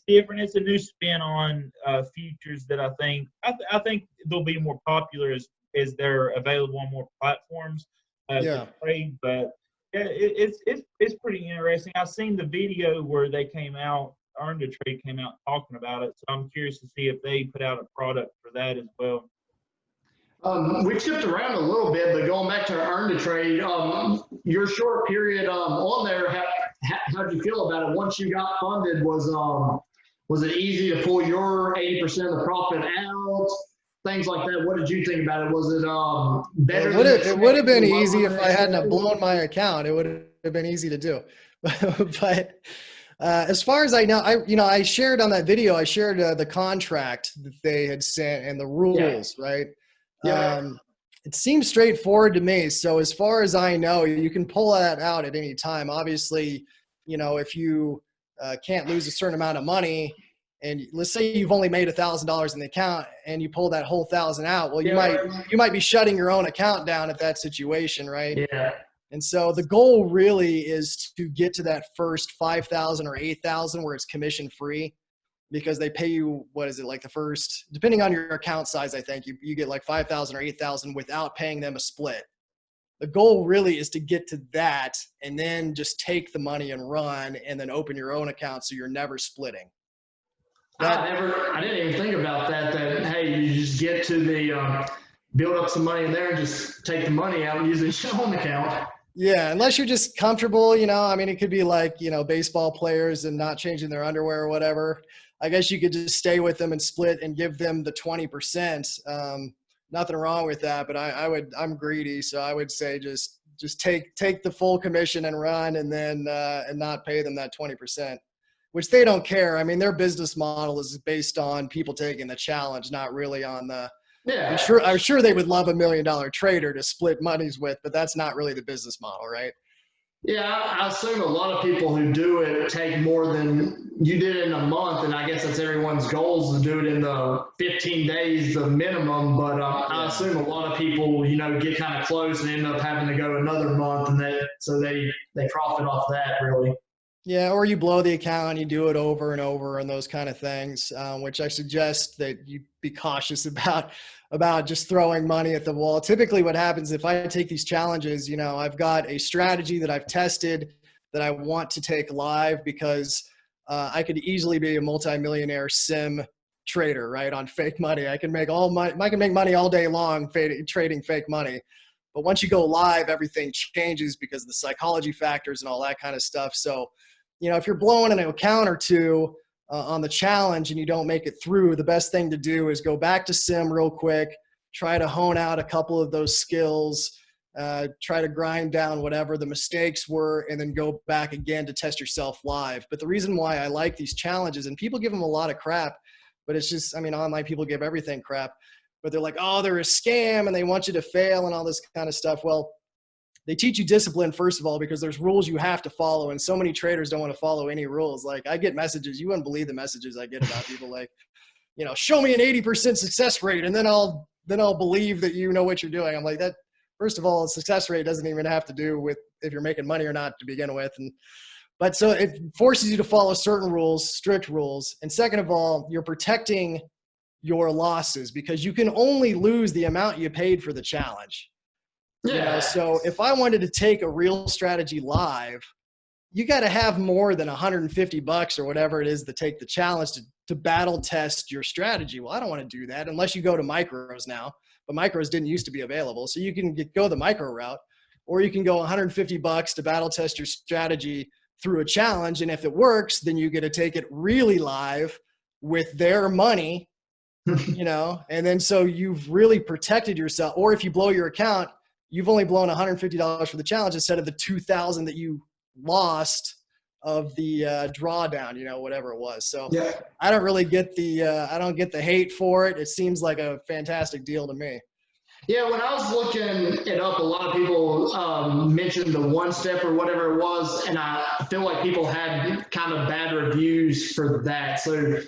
different. It's a new spin on futures that I think they'll be more popular as they're available on more platforms to trade. But yeah, it's pretty interesting. I've seen the video where they came out. Earn to Trade came out talking about it, so I'm curious to see if they put out a product for that as well. We tipped around a little bit, but going back to Earn to Trade, your short period on there, how'd you feel about it? Once you got funded, was it easy to pull your 80% of the profit out? Things like that. What did you think about it? Was it better? It would have been easy if I hadn't have blown my account. It would have been easy to do, but. As far as I know, I shared on that video, I shared the contract that they had sent and the rules, right? Yeah. It seems straightforward to me. So as far as I know, you can pull that out at any time. Obviously, if you can't lose a certain amount of money, and let's say you've only made $1,000 in the account and you pull that whole 1,000 out, well, you might be shutting your own account down at that situation, right? Yeah. And so the goal really is to get to that first 5,000 or 8,000 where it's commission free, because they pay you, what is it, like the first, depending on your account size, I think you get like 5,000 or 8,000 without paying them a split. The goal really is to get to that and then just take the money and run and then open your own account so you're never splitting. I didn't even think about that, hey, you just get to the, build up some money in there and just take the money out and use it in your own account. Yeah, unless you're just comfortable, I mean, it could be like, baseball players and not changing their underwear or whatever. I guess you could just stay with them and split and give them the 20%. Nothing wrong with that, but I'm greedy. So I would say just take the full commission and run, and then, and not pay them that 20%, which they don't care. I mean, their business model is based on people taking the challenge, not really on the, yeah. I'm sure they would love $1 million trader to split monies with, but that's not really the business model, right? Yeah, I assume a lot of people who do it take more than you did in a month, and I guess that's everyone's goal is to do it in the 15 days, the minimum. But I assume a lot of people, get kind of close and end up having to go another month, and so they profit off that really. Yeah, or you blow the account and you do it over and over and those kind of things, which I suggest that you be cautious about just throwing money at the wall. Typically what happens if I take these challenges, I've got a strategy that I've tested that I want to take live, because I could easily be a multimillionaire sim trader, right, on fake money. I can make money all day long trading fake money. But once you go live, everything changes because of the psychology factors and all that kind of stuff. So, if you're blowing an account or two on the challenge and you don't make it through, the best thing to do is go back to sim real quick, try to hone out a couple of those skills, try to grind down whatever the mistakes were, and then go back again to test yourself live. But the reason why I like these challenges, and people give them a lot of crap, but it's just, online people give everything crap, but they're like, oh, they're a scam and they want you to fail and all this kind of stuff. Well, they teach you discipline, first of all, because there's rules you have to follow. And so many traders don't want to follow any rules. Like I get messages, you wouldn't believe the messages I get about people like, you know, show me an 80% success rate and then I'll believe that you know what you're doing. I'm like, that, first of all, success rate doesn't even have to do with if you're making money or not to begin with. But so it forces you to follow certain rules, strict rules. And second of all, you're protecting your losses because you can only lose the amount you paid for the challenge. Yeah. You know, so if I wanted to take a real strategy live, you got to have more than $150 or whatever it is to take the challenge to battle test your strategy. Well, I don't want to do that unless you go to micros now, but micros didn't used to be available. So you can go the micro route, or you can go $150 to battle test your strategy through a challenge. And if it works, then you get to take it really live with their money, you know, and then so you've really protected yourself. Or if you blow your account, you've only blown $150 for the challenge instead of the $2,000 that you lost of the drawdown, you know, whatever it was. So Yeah. I don't really get I don't get the hate for it. It seems like a fantastic deal to me. Yeah, when I was looking it up, a lot of people mentioned the one step or whatever it was, and I feel like people had kind of bad reviews for that. So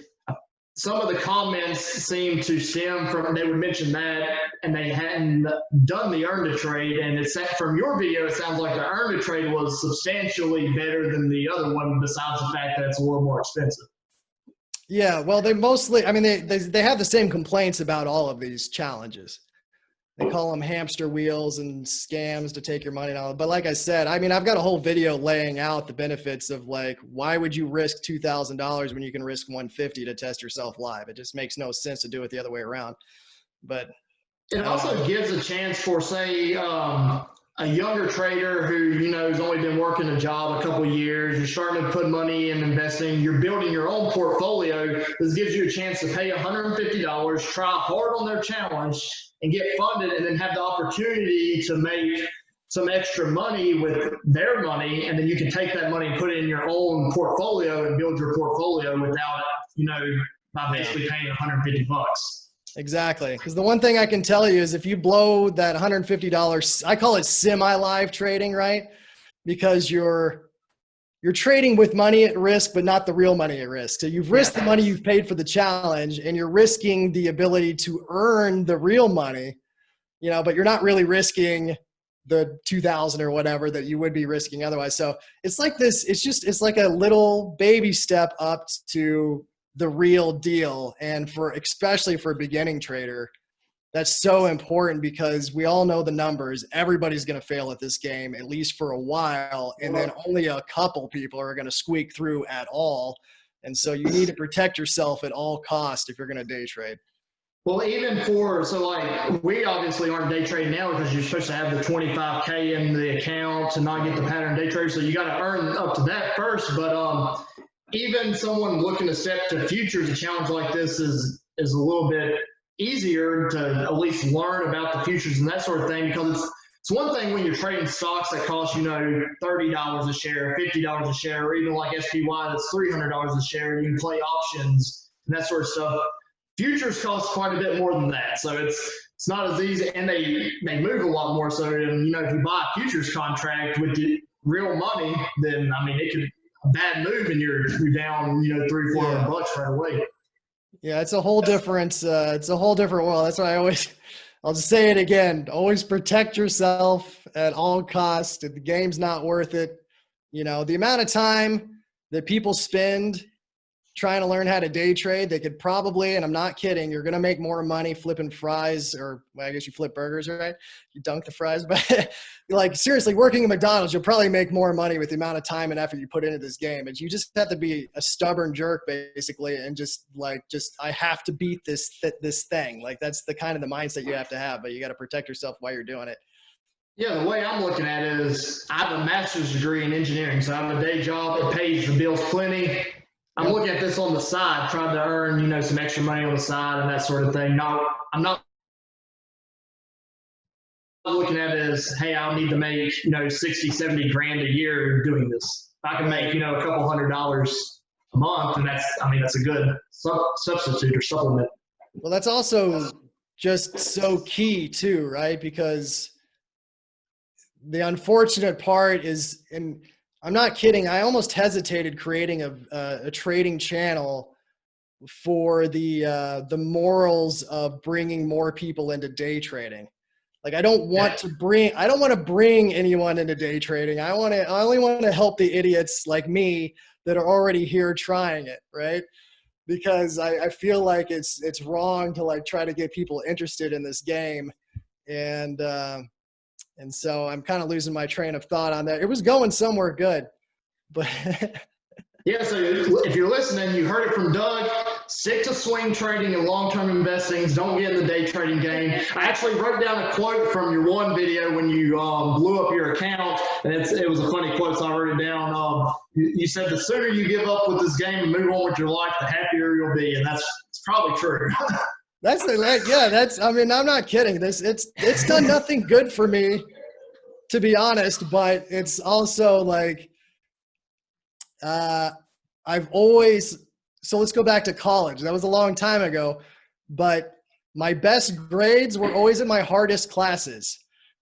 some of the comments seem to stem from, they would mention that, and they hadn't done the earn to trade. And it's from your video, it sounds like the earn to trade was substantially better than the other one, besides the fact that it's a little more expensive. Yeah, well, they mostly, I mean, they have the same complaints about all of these challenges. They call them hamster wheels and scams to take your money and all. But like I said, I mean, I've got a whole video laying out the benefits of like, why would you risk $2,000 when you can risk $150 to test yourself live? It just makes no sense to do it the other way around. But it also gives a chance for, say, a younger trader who, you know, has only been working a job a couple of years, you're starting to put money in investing, you're building your own portfolio. This gives you a chance to pay $150, try hard on their challenge and get funded, and then have the opportunity to make some extra money with their money. And then you can take that money and put it in your own portfolio and build your portfolio without, you know, by basically paying $150. Exactly. Because the one thing I can tell you is if you blow that $150, I call it semi-live trading, right? Because you're trading with money at risk, but not the real money at risk. So you've risked the money you've paid for the challenge, and you're risking the ability to earn the real money, you know, but you're not really risking the 2,000 or whatever that you would be risking otherwise. So it's like this, it's like a little baby step up to the real deal. And especially for a beginning trader, that's so important because we all know the numbers. Everybody's going to fail at this game, at least for a while. And then only a couple people are going to squeak through at all. And so you need to protect yourself at all costs if you're going to day trade. Well, even so like we obviously aren't day trading now because you're supposed to have the 25K in the account to not get the pattern day trade. So you got to earn up to that first. But even someone looking to step to futures, a challenge like this is a little bit easier to at least learn about the futures and that sort of thing, because it's one thing when you're trading stocks that cost, you know, $30 a share, $50 a share, or even like SPY that's $300 a share. You can play options and that sort of stuff. Futures cost quite a bit more than that, so it's not as easy, and they move a lot more. So, and, you know, if you buy a futures contract with the real money, then I mean it could a bad move and you're down, you know, $300-$400 right away. Yeah, it's a whole different world. That's why I'll just say it again. Always protect yourself at all costs. If the game's not worth it, you know, the amount of time that people spend trying to learn how to day trade, they could probably, and I'm not kidding, you're going to make more money flipping fries, or well, I guess you flip burgers, right? You dunk the fries, but like seriously, working at McDonald's, you'll probably make more money with the amount of time and effort you put into this game. And you just have to be a stubborn jerk basically, and just I have to beat this thing. Like that's the kind of the mindset you have to have, but you got to protect yourself while you're doing it. Yeah, the way I'm looking at it is I have a master's degree in engineering, so I have a day job. It pays the bills plenty. I'm looking at this on the side, trying to earn, you know, some extra money on the side and that sort of thing. No, I'm not looking at it as, hey, I'll need to make, you know, 60, 70 grand a year doing this. If I can make, you know, a couple $100 a month, and that's a good substitute or supplement. Well, that's also just so key too, right? Because the unfortunate part is, and I'm not kidding, I almost hesitated creating a trading channel for the morals of bringing more people into day trading. Like I don't want to bring anyone into day trading. I only want to help the idiots like me that are already here trying it, right? Because I feel like it's wrong to like try to get people interested in this game. And so I'm kind of losing my train of thought on that. It was going somewhere good, but yeah, so if you're listening, you heard it from Doug. Stick to swing trading and long-term investing. Don't get in the day trading game. I actually wrote down a quote from your one video when you blew up your account, and it was a funny quote, so I wrote it down. You said, the sooner you give up with this game and move on with your life, the happier you'll be, and it's probably true. I mean, I'm not kidding. It's done nothing good for me, to be honest, but it's also like, so let's go back to college. That was a long time ago, but my best grades were always in my hardest classes,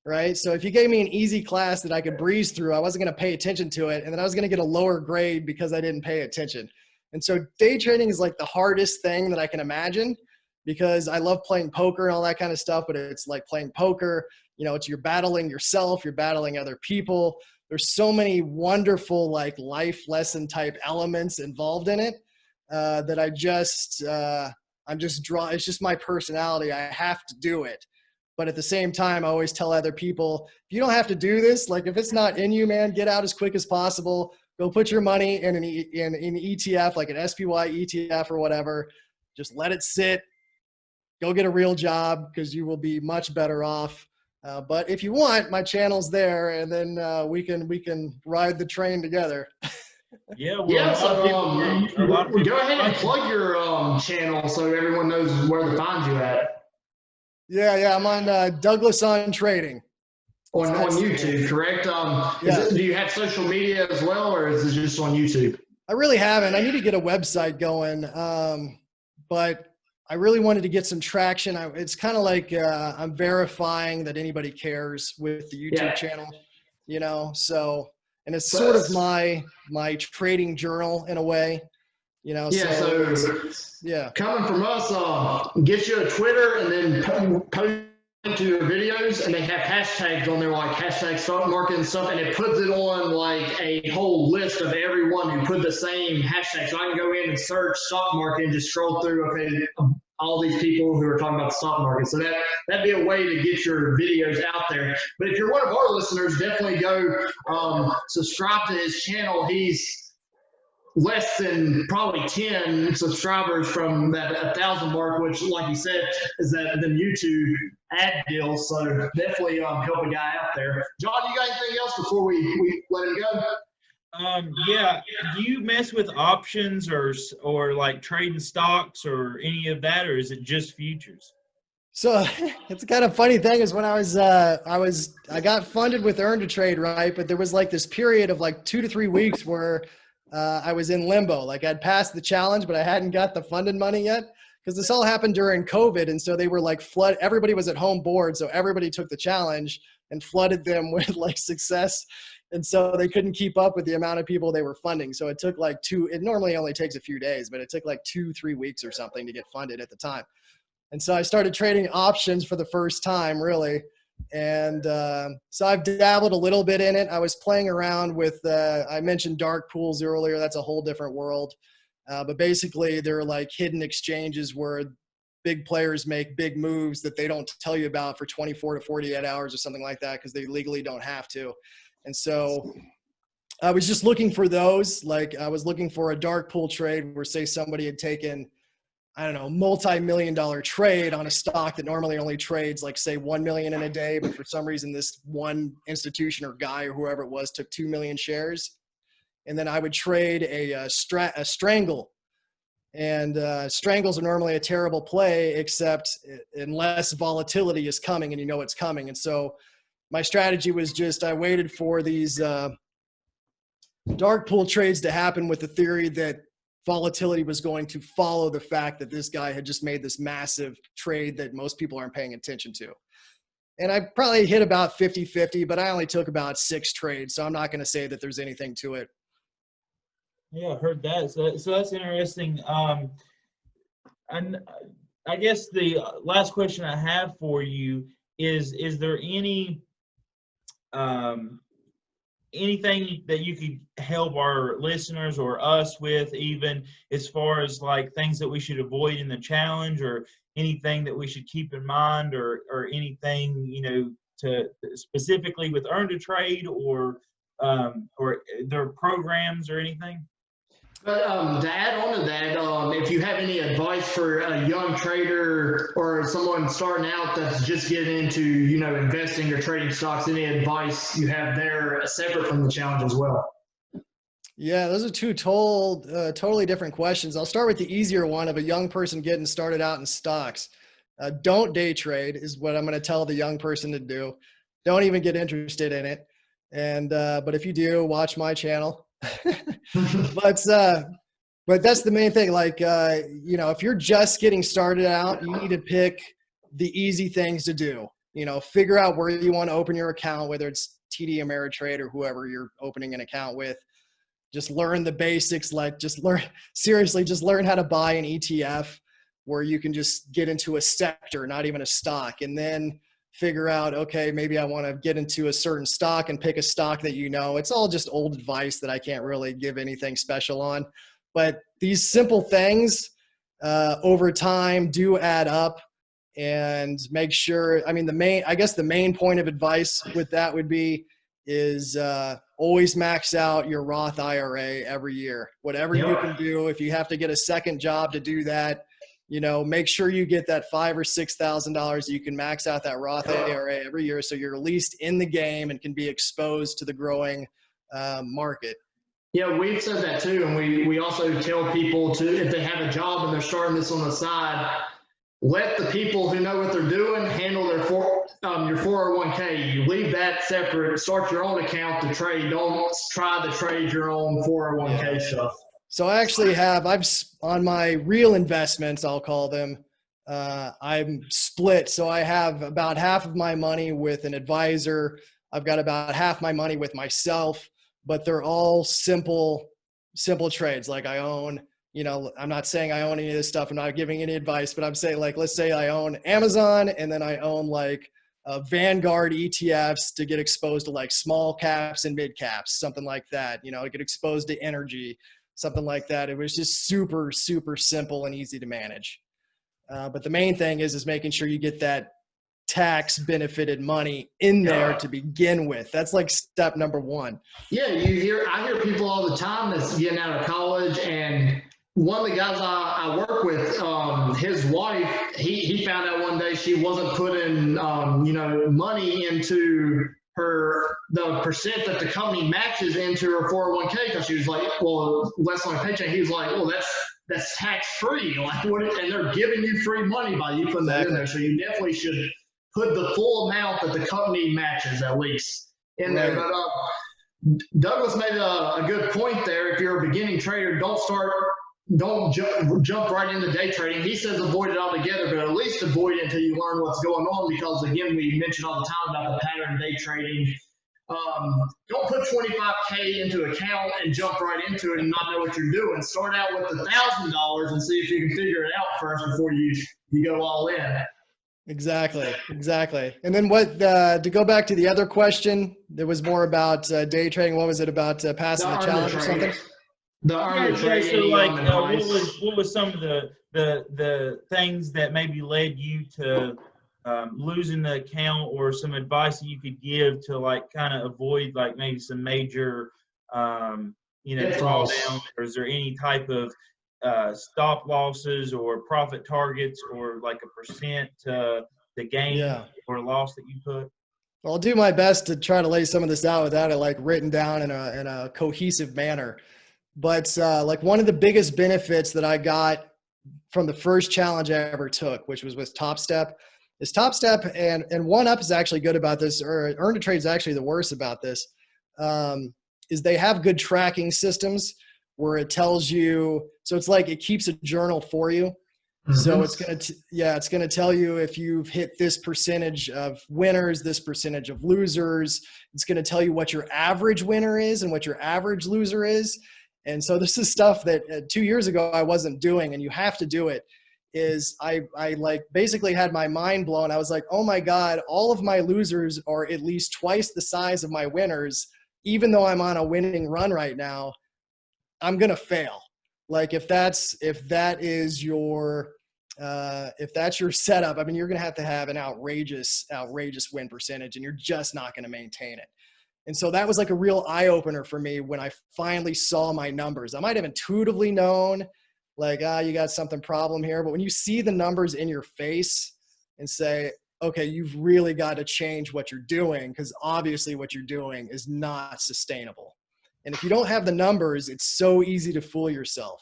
right? So if you gave me an easy class that I could breeze through, I wasn't going to pay attention to it. And then I was going to get a lower grade because I didn't pay attention. And so day trading is like the hardest thing that I can imagine, because I love playing poker and all that kind of stuff, but it's like playing poker, you're battling yourself, you're battling other people. There's so many wonderful like life lesson type elements involved in it that it's just my personality. I have to do it. But at the same time, I always tell other people, if you don't have to do this, like if it's not in you, man, get out as quick as possible. Go put your money in an ETF, like an SPY ETF or whatever. Just let it sit. Go get a real job, because you will be much better off. But if you want, my channel's there, and then we can ride the train together. Yeah, well, yeah. So go ahead and plug your channel so everyone knows where to find you at. Yeah. I'm on DouglasOnTrading. On YouTube, correct? Do you have social media as well, or is it just on YouTube? I really haven't. I need to get a website going, but I really wanted to get some traction. It's kind of like I'm verifying that anybody cares with the YouTube channel, so, and it's sort of my trading journal in a way, Yeah, so coming from us, get you a Twitter and then post to your videos, and they have hashtags on there, like hashtag stock market and stuff, and it puts it on like a whole list of everyone who put the same hashtag. So I can go in and search stock market and just scroll through, okay, all these people who are talking about the stock market. So that'd be a way to get your videos out there. But if you're one of our listeners, definitely go subscribe to his channel. He's less than probably 10 subscribers from that 1,000 mark, which, like you said, is the YouTube ad deal. So definitely help a guy out there. John, you got anything else before we let him go? Yeah. Do you mess with options or like trading stocks or any of that, or is it just futures? So it's kind of funny thing is when I got funded with Earn to Trade, right? But there was like this period of like 2 to 3 weeks where I was in limbo. Like I'd passed the challenge, but I hadn't got the funded money yet, because this all happened during COVID. And so they were like everybody was at home bored. So everybody took the challenge and flooded them with like success. And so they couldn't keep up with the amount of people they were funding. So it took like it normally only takes a few days, but it took like 2-3 weeks or something to get funded at the time. And so I started trading options for the first time, really. And so I've dabbled a little bit in it. I was playing around with, I mentioned dark pools earlier. That's a whole different world. But basically they're like hidden exchanges where big players make big moves that they don't tell you about for 24 to 48 hours or something like that, because they legally don't have to. And so I was just looking for those. Like I was looking for a dark pool trade where, say, somebody had taken, I don't know, multi-million-dollar trade on a stock that normally only trades like, say, 1 million in a day, but for some reason this one institution or guy or whoever it was took 2 million shares. And then I would trade a strangle. And strangles are normally a terrible play, except unless volatility is coming and you know it's coming. And so my strategy was just, I waited for these dark pool trades to happen with the theory that volatility was going to follow the fact that this guy had just made this massive trade that most people aren't paying attention to. And I probably hit about 50-50, but I only took about 6 trades. So I'm not going to say that there's anything to it. Yeah, I heard that. So that's interesting. And I guess the last question I have for you is there anything that you could help our listeners or us with, even as far as like things that we should avoid in the challenge, or anything that we should keep in mind, or anything, to specifically with Earn to Trade, or their programs or anything? But to add on to that, if you have any advice for a young trader or someone starting out that's just getting into, investing or trading stocks, any advice you have there separate from the challenge as well? Yeah, those are two totally different questions. I'll start with the easier one of a young person getting started out in stocks. Don't day trade is what I'm going to tell the young person to do. Don't even get interested in it. And but if you do, watch my channel. But that's the main thing. Like, if you're just getting started out, you need to pick the easy things to do. Figure out where you want to open your account, whether it's TD Ameritrade or whoever you're opening an account with. Just learn the basics. Like, just learn how to buy an ETF where you can just get into a sector, not even a stock, and then figure out, okay, maybe I want to get into a certain stock and pick a stock that it's all just old advice that I can't really give anything special on. But these simple things over time do add up, and make sure, the main point of advice with that would be is always max out your Roth IRA every year. Whatever you can do, if you have to get a second job to do that, make sure you get that $5,000 or $6,000. You can max out that Roth IRA every year, so you're at least in the game and can be exposed to the growing market. Yeah, we've said that too, and we also tell people to, if they have a job and they're starting this on the side, let the people who know what they're doing handle their your 401k. You leave that separate. Start your own account to trade. Don't try to trade your own 401k stuff. So I actually on my real investments, I'll call them, I'm split. So I have about half of my money with an advisor. I've got about half my money with myself, but they're all simple trades. Like I own, I'm not saying I own any of this stuff. I'm not giving any advice, but I'm saying, like, let's say I own Amazon, and then I own like Vanguard ETFs to get exposed to like small caps and mid caps, something like that. Get exposed to energy, something like that. It was just super, super simple and easy to manage. But the main thing is making sure you get that tax benefited money in there to begin with. That's like step number one. Yeah, I hear people all the time that's getting out of college, and one of the guys I work with, his wife, he found out one day she wasn't putting money into the percent that the company matches into her 401k, because she was like, well, less on a paycheck. He was like, well, that's tax free. Like, and they're giving you free money by you putting that in there. So you definitely should put the full amount that the company matches at least in there. But Douglas made a good point there. If you're a beginning trader, don't jump right into day trading. He says avoid it altogether, but at least avoid it until you learn what's going on, because again, we mentioned all the time about the pattern day trading. Don't put 25K into an account and jump right into it and not know what you're doing. Start out with $1,000 and see if you can figure it out first before you go all in. Exactly. And then to go back to the other question, there was more about day trading. What was it about, passing the challenge or something? So like, what was some of the things that maybe led you to losing the account, or some advice that you could give to like kind of avoid like maybe some major drawdown, or is there any type of stop losses or profit targets, or like a percent to the gain or loss that you put? Well, I'll do my best to try to lay some of this out without it like written down in a cohesive manner. But like one of the biggest benefits that I got from the first challenge I ever took, which was with TopStep, is TopStep and OneUp is actually good about this, or Earn to Trade is actually the worst about this, is they have good tracking systems where it tells you, so it's like it keeps a journal for you. So it's going to tell you if you've hit this percentage of winners, this percentage of losers. It's going to tell you what your average winner is and what your average loser is. And so this is stuff that 2 years ago I wasn't doing, and you have to do it. Is I like basically had my mind blown. I was like, oh my God, all of my losers are at least twice the size of my winners. Even though I'm on a winning run right now, I'm going to fail. Like if that is your setup, I mean, you're going to have an outrageous win percentage, and you're just not going to maintain it. And so that was like a real eye opener for me when I finally saw my numbers. I might have intuitively known like, you got something problem here. But when you see the numbers in your face and say, okay, you've really got to change what you're doing, because obviously what you're doing is not sustainable. And if you don't have the numbers, it's so easy to fool yourself.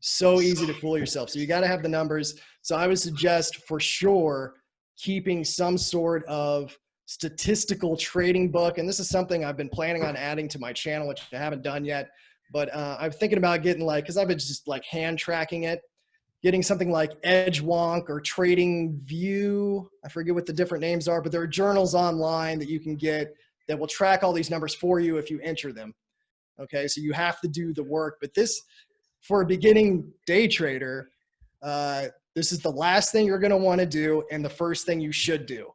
So easy to fool yourself. So you got to have the numbers. So I would suggest for sure keeping some sort of statistical trading book. And this is something I've been planning on adding to my channel, which I haven't done yet. But I'm thinking about getting because I've been just like hand tracking it, getting something like EdgeWonk or Trading View. I forget what the different names are, but there are journals online that you can get that will track all these numbers for you if you enter them. Okay, so you have to do the work. But this, for a beginning day trader, this is the last thing you're going to want to do and the first thing you should do.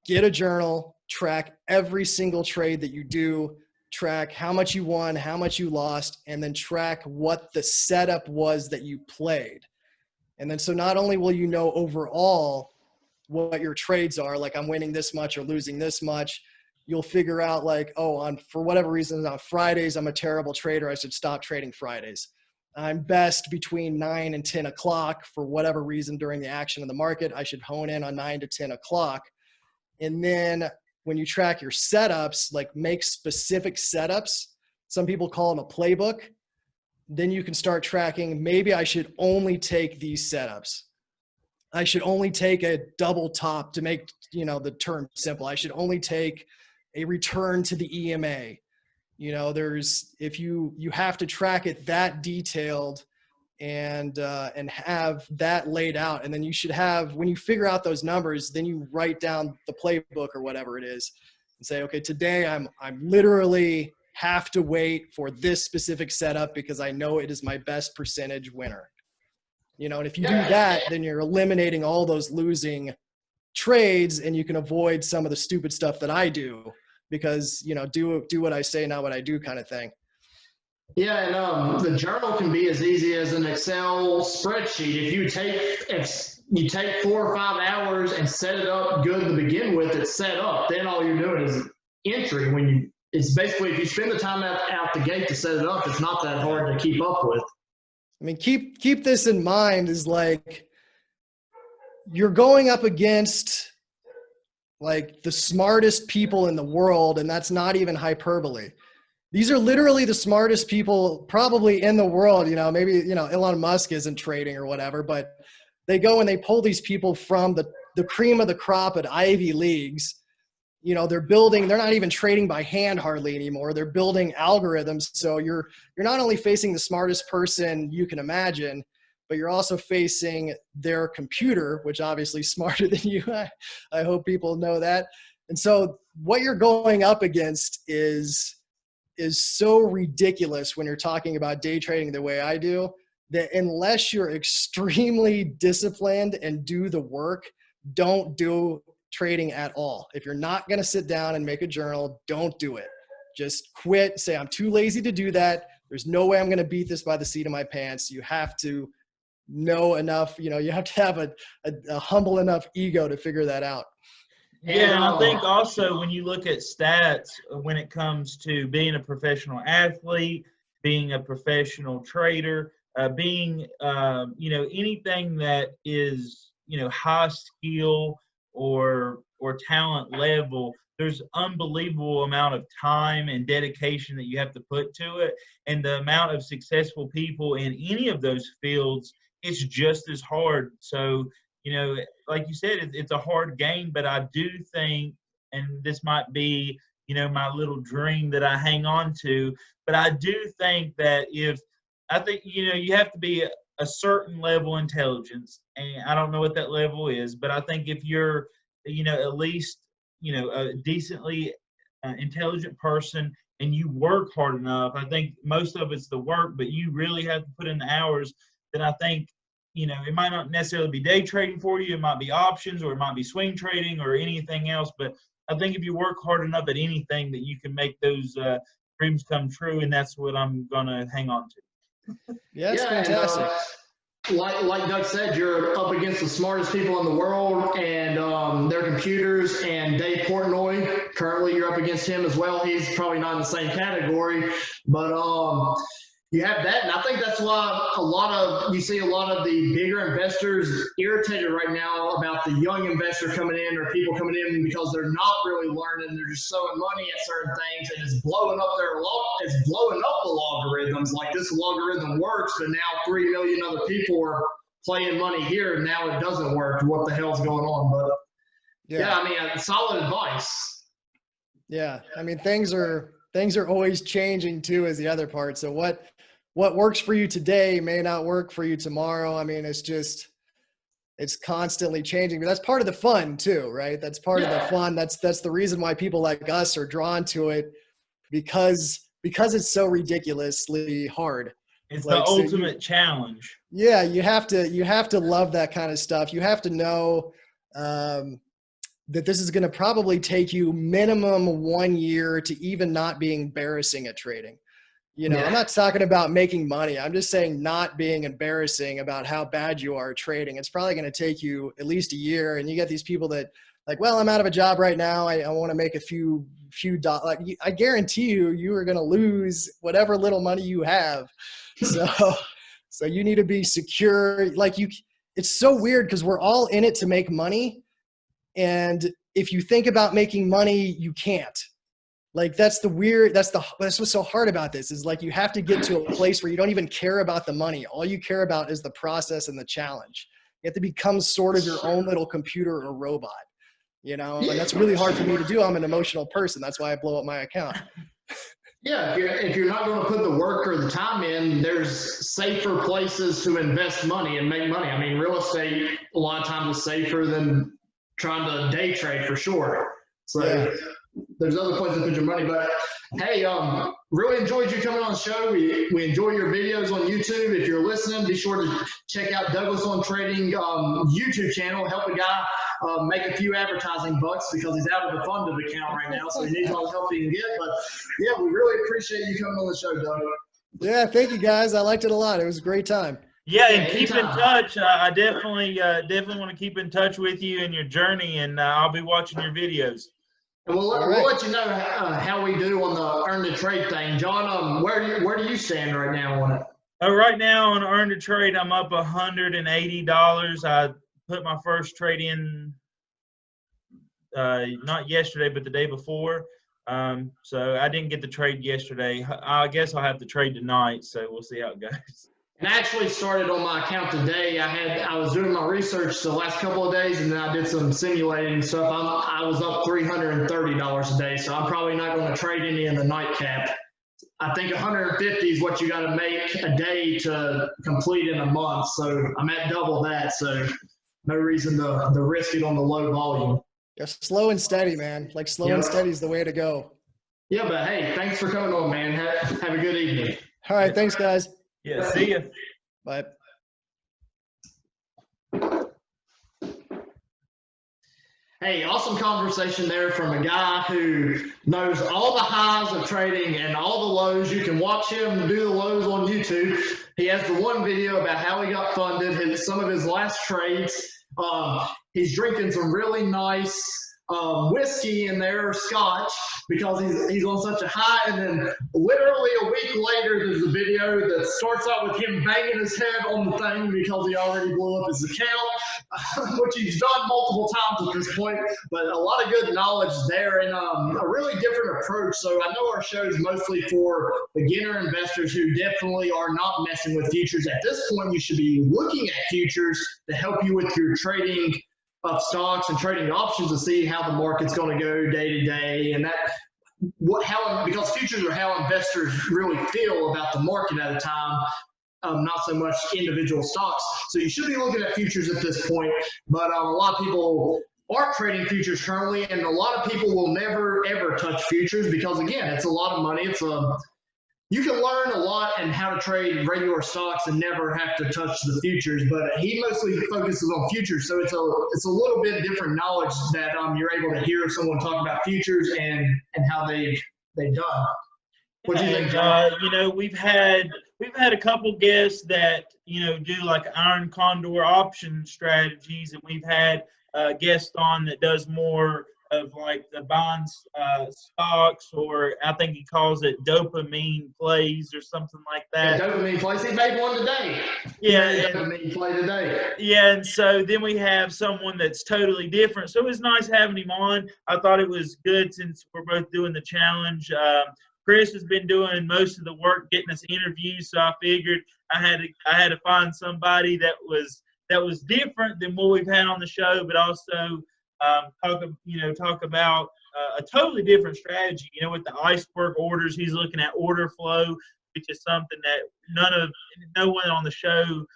Get a journal, track every single trade that you do, track how much you won, how much you lost, and then track what the setup was that you played. And then so not only will you know overall what your trades are, like I'm winning this much or losing this much, you'll figure out like, oh, for whatever reason, on Fridays, I'm a terrible trader. I should stop trading Fridays. I'm best between 9 and 10 o'clock for whatever reason during the action of the market. I should hone in on 9 to 10 o'clock. And then when you track your setups, like make specific setups, some people call them a playbook, then you can start tracking, maybe I should only take these setups. I should only take a double top to make, the term simple. I should only take a return to the EMA. If you have to track it that detailed and have that laid out. And then you should have, when you figure out those numbers, then you write down the playbook or whatever it is and say, okay, today I'm literally have to wait for this specific setup because I know it is my best percentage winner. And if you do that, then you're eliminating all those losing trades and you can avoid some of the stupid stuff that I do because, do what I say, not what I do kind of thing. Yeah, and the journal can be as easy as an Excel spreadsheet. If you take 4 or 5 hours and set it up good to begin with, it's set up. Then all you're doing is entry. It's basically, if you spend the time out the gate to set it up, it's not that hard to keep up with. I mean, keep this in mind is like you're going up against like the smartest people in the world, and that's not even hyperbole. These are literally the smartest people probably in the world. Maybe, Elon Musk isn't trading or whatever, but they go and they pull these people from the cream of the crop at Ivy Leagues. They're not even trading by hand hardly anymore. They're building algorithms. So you're not only facing the smartest person you can imagine, but you're also facing their computer, which obviously is smarter than you. I hope people know that. And so what you're going up against is so ridiculous when you're talking about day trading the way I do, that unless you're extremely disciplined and do the work, don't do trading at all. If you're not going to sit down and make a journal, don't do it. Just quit. Say, I'm too lazy to do that. There's no way I'm going to beat this by the seat of my pants. You have to know enough, you have to have a humble enough ego to figure that out. Yeah, and I think also when you look at stats, when it comes to being a professional athlete, being a professional trader, being, anything that is, high skill or talent level, there's unbelievable amount of time and dedication that you have to put to it. And the amount of successful people in any of those fields, it's just as hard. So, like you said, it's a hard game, but I do think, and this might be, my little dream that I hang on to, but I do think that you have to be a certain level of intelligence, and I don't know what that level is, but I think if you're, at least, a decently intelligent person and you work hard enough, I think most of it's the work, but you really have to put in the hours. Then I think, it might not necessarily be day trading for you. It might be options, or it might be swing trading or anything else. But I think if you work hard enough at anything, that you can make those dreams come true. And that's what I'm going to hang on to. Yeah, it's fantastic. And, like Doug said, you're up against the smartest people in the world and their computers. And Dave Portnoy, currently you're up against him as well. He's probably not in the same category, but you have that, and I think that's why you see a lot of the bigger investors irritated right now about the young investor coming in, or people coming in, because they're not really learning. They're just throwing money at certain things, and it's blowing up the logarithms. Like, this logarithm works, but now 3 million other people are playing money here, and now it doesn't work. What the hell's going on? But yeah, I mean, solid advice. Yeah, I mean, things are always changing too, as the other part. So what works for you today may not work for you tomorrow. I mean, it's constantly changing, but that's part of the fun too, right? That's part of the fun. That's the reason why people like us are drawn to it, because it's so ridiculously hard. It's the ultimate challenge. Yeah, you have to love that kind of stuff. You have to know that this is going to probably take you minimum 1 year to even not be embarrassing at trading. I'm not talking about making money. I'm just saying not being embarrassing about how bad you are at trading. It's probably going to take you at least a year. And you get these people that like, well, I'm out of a job right now. I want to make a few dollars. Like, I guarantee you are going to lose whatever little money you have. So you need to be secure. It's so weird because we're all in it to make money. And if you think about making money, you can't. Like, that's what's so hard about this, is like, you have to get to a place where you don't even care about the money. All you care about is the process and the challenge. You have to become sort of your own little computer or robot, and that's really hard for me to do. I'm an emotional person. That's why I blow up my account. Yeah, if you're not going to put the work or the time in, there's safer places to invest money and make money. I mean, real estate a lot of times is safer than trying to day trade, for sure. So there's other places to put your money. But hey, really enjoyed you coming on the show. We enjoy your videos on YouTube. If you're listening, be sure to check out Douglas on Trading YouTube channel. Help a guy make a few advertising bucks, because he's out of the funded account right now, so he needs all the help he can get. But yeah, we really appreciate you coming on the show, Doug. Yeah, thank you guys. I liked it a lot. It was a great time. Yeah, and keep in touch. I definitely want to keep in touch with you and your journey, and I'll be watching your videos. And we'll let you know how we do on the Earn to Trade thing. John, where do you stand right now on it? Right now on Earn to Trade, I'm up $180. I put my first trade in not yesterday, but the day before. So I didn't get the trade yesterday. I guess I'll have to trade tonight, so we'll see how it goes. And I actually started on my account today. I was doing my research the last couple of days, and then I did some simulating stuff. I was up $330 a day, so I'm probably not going to trade any in the nightcap. I think 150 is what you got to make a day to complete in a month. So I'm at double that. So no reason to risk it on the low volume. Yeah, slow and steady, man. Like, slow and steady is the way to go. Yeah, but hey, thanks for coming on, man. Have a good evening. All right, thanks, guys. Yeah, see ya. Bye. Hey, awesome conversation there from a guy who knows all the highs of trading and all the lows. You can watch him do the lows on YouTube. He has the one video about how he got funded, some of his last trades. He's drinking some really nice whiskey in there, scotch, because he's on such a high. And then literally a week later, there's a video that starts out with him banging his head on the thing because he already blew up his account, which he's done multiple times at this point. But a lot of good knowledge there, and a really different approach. So I know our show is mostly for beginner investors who definitely are not messing with futures. At this point, you should be looking at futures to help you with your trading of stocks and trading options to see how the market's going to go day to day, and because futures are how investors really feel about the market at a time. not so much individual stocks. So you should be looking at futures at this point, but a lot of people aren't trading futures currently, and a lot of people will never ever touch futures because, again, it's a lot of money. You can learn a lot and how to trade regular stocks and never have to touch the futures, but he mostly focuses on futures. So it's a little bit different knowledge that you're able to hear someone talk about futures and how they've done. What do you think, John? We've had a couple guests that do like iron condor option strategies, and we've had a guest on that does more of like the bonds, stocks, or I think he calls it dopamine plays or something like that. Yeah, dopamine plays. He made one today. Yeah, dopamine play today. Yeah, and so then we have someone that's totally different. So it was nice having him on. I thought it was good since we're both doing the challenge. Chris has been doing most of the work getting us interviews, so I figured I had to find somebody that was different than what we've had on the show, but also talk about a totally different strategy. With the iceberg orders, he's looking at order flow, which is something that no one on the show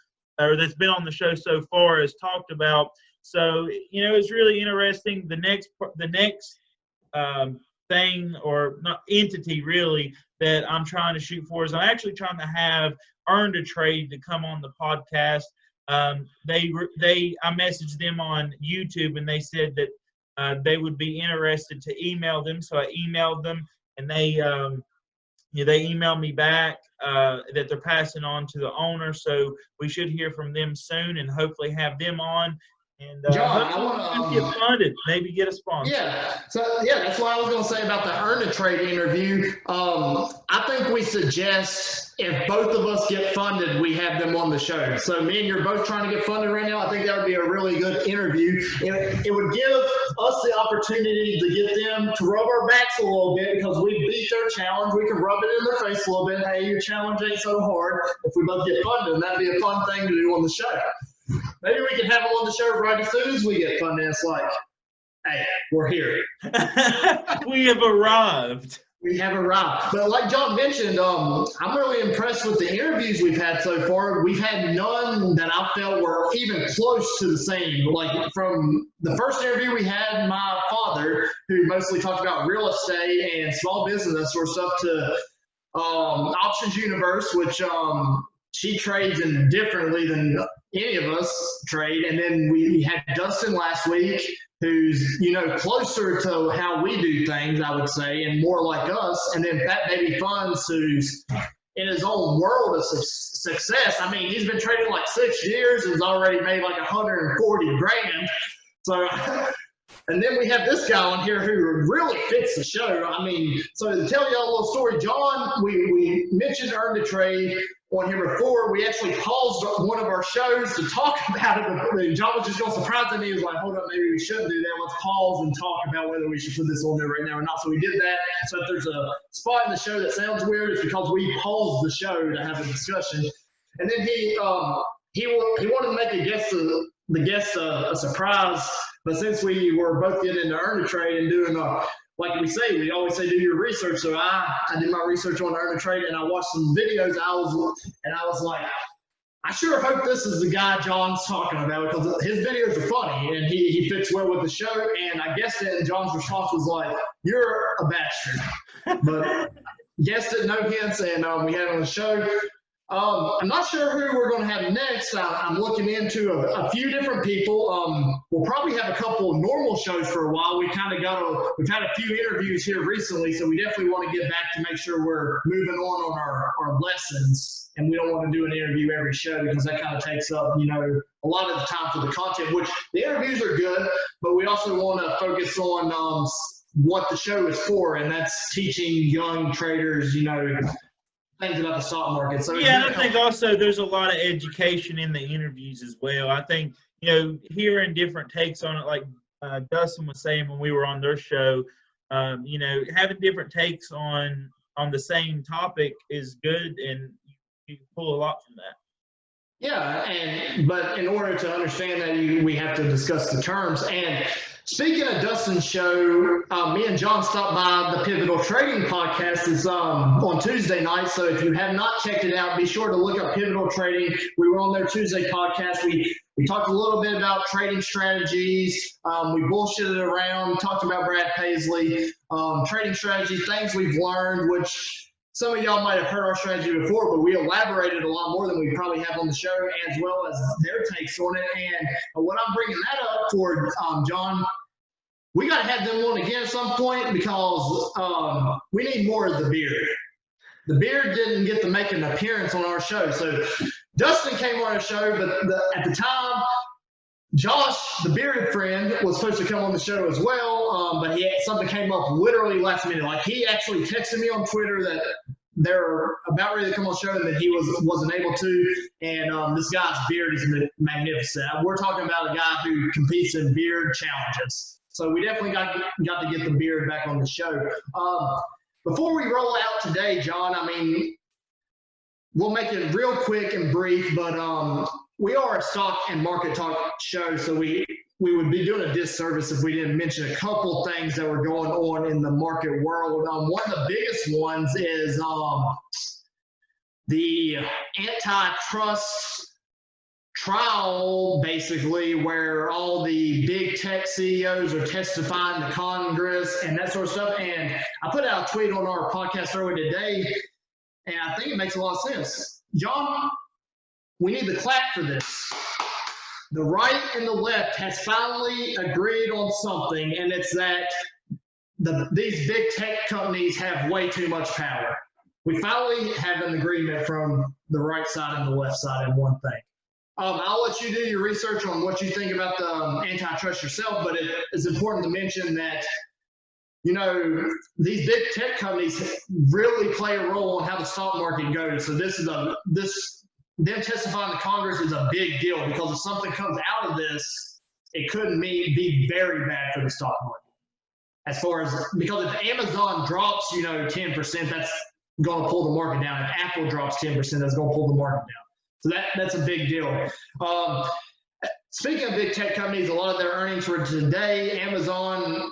or that's been on the show so far has talked about. So it's really interesting. The next thing, or not entity really, that I'm trying to shoot for is I'm actually trying to have Earn a Trade to come on the podcast. I messaged them on YouTube, and they said that they would be interested to email them. So I emailed them, and they emailed me back that they're passing on to the owner. So we should hear from them soon, and hopefully have them on. And John, I want to get funded, maybe get a sponsor. Yeah, that's what I was going to say about the Earn a Trade interview. I think we suggest if both of us get funded, we have them on the show. So me and you're both trying to get funded right now. I think that would be a really good interview. It would give us the opportunity to get them to rub our backs a little bit because we beat their challenge. We can rub it in their face a little bit. Hey, your challenge ain't so hard. If we both get funded, that'd be a fun thing to do on the show. Maybe we can have them on the show right as soon as we get funded. It's like, hey, we're here. We have arrived. We have arrived. But like John mentioned, I'm really impressed with the interviews we've had so far. We've had none that I felt were even close to the same. Like from the first interview we had, my father, who mostly talked about real estate and small business, that sort of stuff, to Options Universe, which she trades in differently than any of us trade. And then we had Dustin last week, who's, closer to how we do things, I would say, and more like us. And then Fat Baby Funds, who's in his own world of success. I mean, he's been trading like 6 years and has already made like 140 grand. So, and then we have this guy on here who really fits the show. I mean, so to tell y'all a little story, John, we mentioned Earn a Trade on here before. We actually paused one of our shows to talk about it. And John was just going to surprise me. He was like, hold up, maybe we shouldn't do that. Let's pause and talk about whether we should put this on there right now or not. So we did that. So if there's a spot in the show that sounds weird, it's because we paused the show to have a discussion. And then he wanted to make the guest a surprise, but since we were both getting into Earn a Trade and doing like we always say, do your research. So I did my research on Earn a Trade, and I watched some videos. I was like, I sure hope this is the guy John's talking about, because his videos are funny and he fits well with the show. And I guessed it, and John's response was like, "You're a bastard," but guessed it, no hints, and we had it on the show. I'm not sure who we're going to have next. I'm looking into a few different people. We'll probably have a couple of normal shows for a while. We've had a few interviews here recently, so we definitely want to get back to make sure we're moving on our lessons. And we don't want to do an interview every show because that kind of takes up, a lot of the time for the content, which the interviews are good, but we also want to focus on what the show is for, and that's teaching young traders, things about the stock market. So yeah, I think also there's a lot of education in the interviews as well. I think, hearing different takes on it, like Dustin was saying when we were on their show, having different takes on the same topic is good, and you can pull a lot from that. Yeah, but in order to understand that, we have to discuss the terms. And Speaking of Dustin's show, me and John stopped by the Pivotal Trading podcast is on Tuesday night. So if you have not checked it out, be sure to look up Pivotal Trading. We were on their Tuesday podcast. We talked a little bit about trading strategies. We bullshitted around, talked about Brad Paisley, trading strategy, things we've learned, which some of y'all might have heard our strategy before, but we elaborated a lot more than we probably have on the show, as well as their takes on it. And what I'm bringing that up for, John, we got to have them on again at some point because we need more of the beard. The beard didn't get to make an appearance on our show. So Dustin came on our show, but at the time, Josh, the bearded friend, was supposed to come on the show as well, but something came up literally last minute. Like, he actually texted me on Twitter that they're about ready to come on the show and that he wasn't able to. And this guy's beard is magnificent. We're talking about a guy who competes in beard challenges. So we definitely got to get the beard back on the show. Before we roll out today, John, I mean, we'll make it real quick and brief, but we are a stock and market talk show, so we would be doing a disservice if we didn't mention a couple things that were going on in the market world. One of the biggest ones is the antitrust trial, basically, where all the big tech CEOs are testifying to Congress and that sort of stuff. And I put out a tweet on our podcast earlier today, and I think it makes a lot of sense. John, we need to clap for this. The right and the left has finally agreed on something, and it's that these big tech companies have way too much power. We finally have an agreement from the right side and the left side in one thing. I'll let you do your research on what you think about the antitrust yourself, but it is important to mention that, you know, these big tech companies really play a role in how the stock market goes. So them testifying to Congress is a big deal, because if something comes out of this, it could be very bad for the stock market. As far as, because if Amazon drops, 10%, that's going to pull the market down. If Apple drops 10%, that's going to pull the market down. So that's a big deal. Speaking of big tech companies, a lot of their earnings for today, Amazon,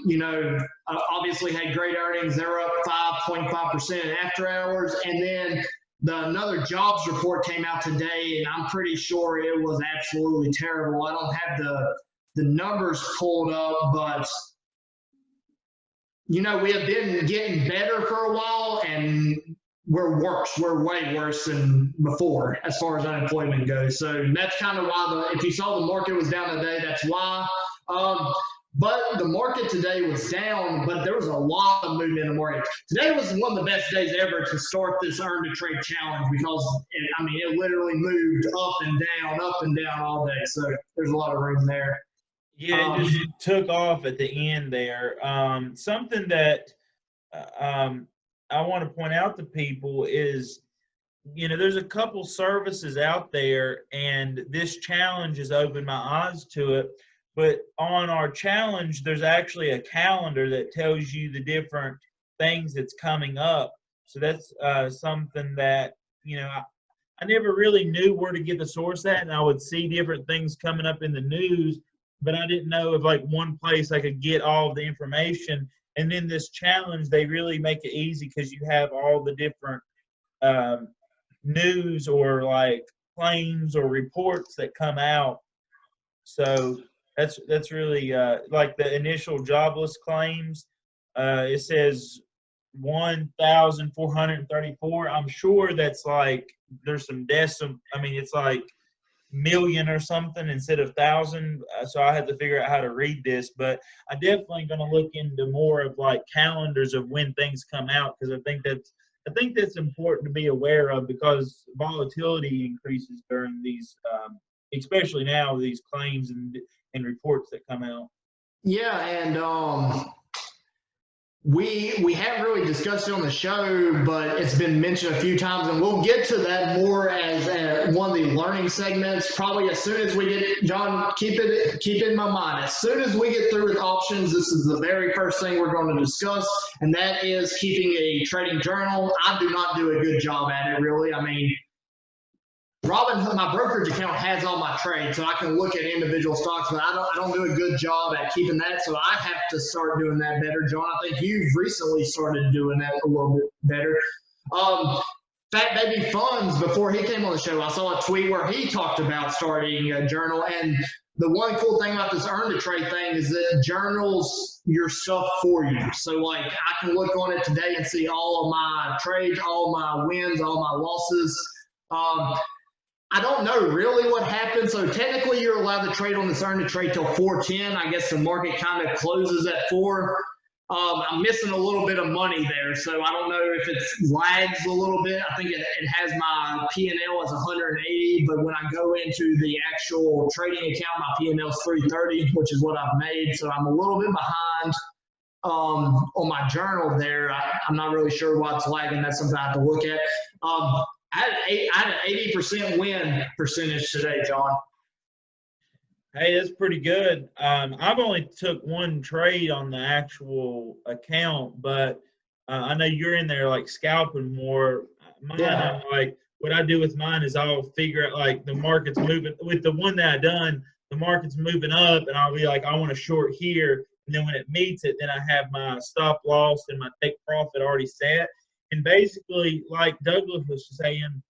obviously had great earnings. They're up 5.5% in after hours. And then another jobs report came out today, and I'm pretty sure it was absolutely terrible. I don't have the numbers pulled up, but we have been getting better for a while, and we're worse. We're way worse than before as far as unemployment goes. So that's kind of why if you saw the market was down today, that's why. But the market today was down, but there was a lot of movement in the market. Today was one of the best days ever to start this Earn to Trade challenge, because it literally moved up and down all day. So there's a lot of room there. Yeah, it just took off at the end there. Something that I want to point out to people is, there's a couple services out there, and this challenge has opened my eyes to it. But on our challenge, there's actually a calendar that tells you the different things that's coming up. So that's something that, I never really knew where to get the source at, and I would see different things coming up in the news, but I didn't know if one place I could get all of the information. And in this challenge, they really make it easy, because you have all the different news or claims or reports that come out. So that's really the initial jobless claims. It says 1,434. I'm sure that's there's some decimal. It's million or something instead of thousand. So I had to figure out how to read this, but I definitely going to look into more of calendars of when things come out, because I think that's important to be aware of, because volatility increases during these, especially now, these claims and reports that come out. Yeah, and we haven't really discussed it on the show, but it's been mentioned a few times, and we'll get to that more as one of the learning segments. Probably as soon as we get, John, keep it in my mind. As soon as we get through with options, this is the very first thing we're going to discuss, and that is keeping a trading journal. I do not do a good job at it, really. Robinhood, my brokerage account has all my trades, so I can look at individual stocks, but I don't do a good job at keeping that, so I have to start doing that better. John, I think you've recently started doing that a little bit better. Fat Baby Funds, before he came on the show, I saw a tweet where he talked about starting a journal, and the one cool thing about this earn to trade thing is that it journals your stuff for you. So like I can look on it today and see all of my trades, all my wins, all my losses. I don't know really what happened. So technically you're allowed to trade on this earn to trade till 4:10. I guess the market kind of closes at 4. I'm missing a little bit of money there, so I don't know if it lags a little bit. I think it has my P&L as 180, but when I go into the actual trading account, my P&L is 330, which is what I've made. So I'm a little bit behind on my journal there. I'm not really sure why it's lagging. That's something I have to look at. I had an 80% win percentage today, John. Hey, that's pretty good. I've only took one trade on the actual account, but I know you're in there like scalping more. Mine, Yeah. I'm like, what I do with mine is I'll figure out like the market's moving. With the one that I done, the market's moving up, and I'll be like, I want to short here. And then when it meets it, then I have my stop loss and my take profit already set. And basically, like Douglas was saying,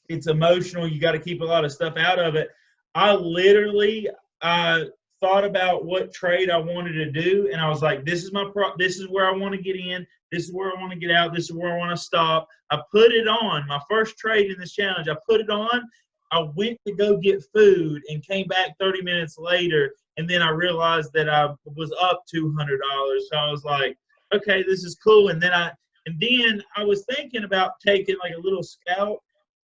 it's emotional. You got to keep a lot of stuff out of it. I literally thought about what trade I wanted to do, and I was like, this is where I want to get in, this is where I want to get out, this is where I want to stop. I put it on. My first trade in this challenge, I put it on. I went to go get food and came back 30 minutes later, and then I realized that I was up $200. So I was like, okay, this is cool. And then I was thinking about taking like a little scalp.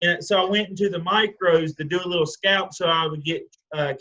And so I went into the micros to do a little scalp so I would get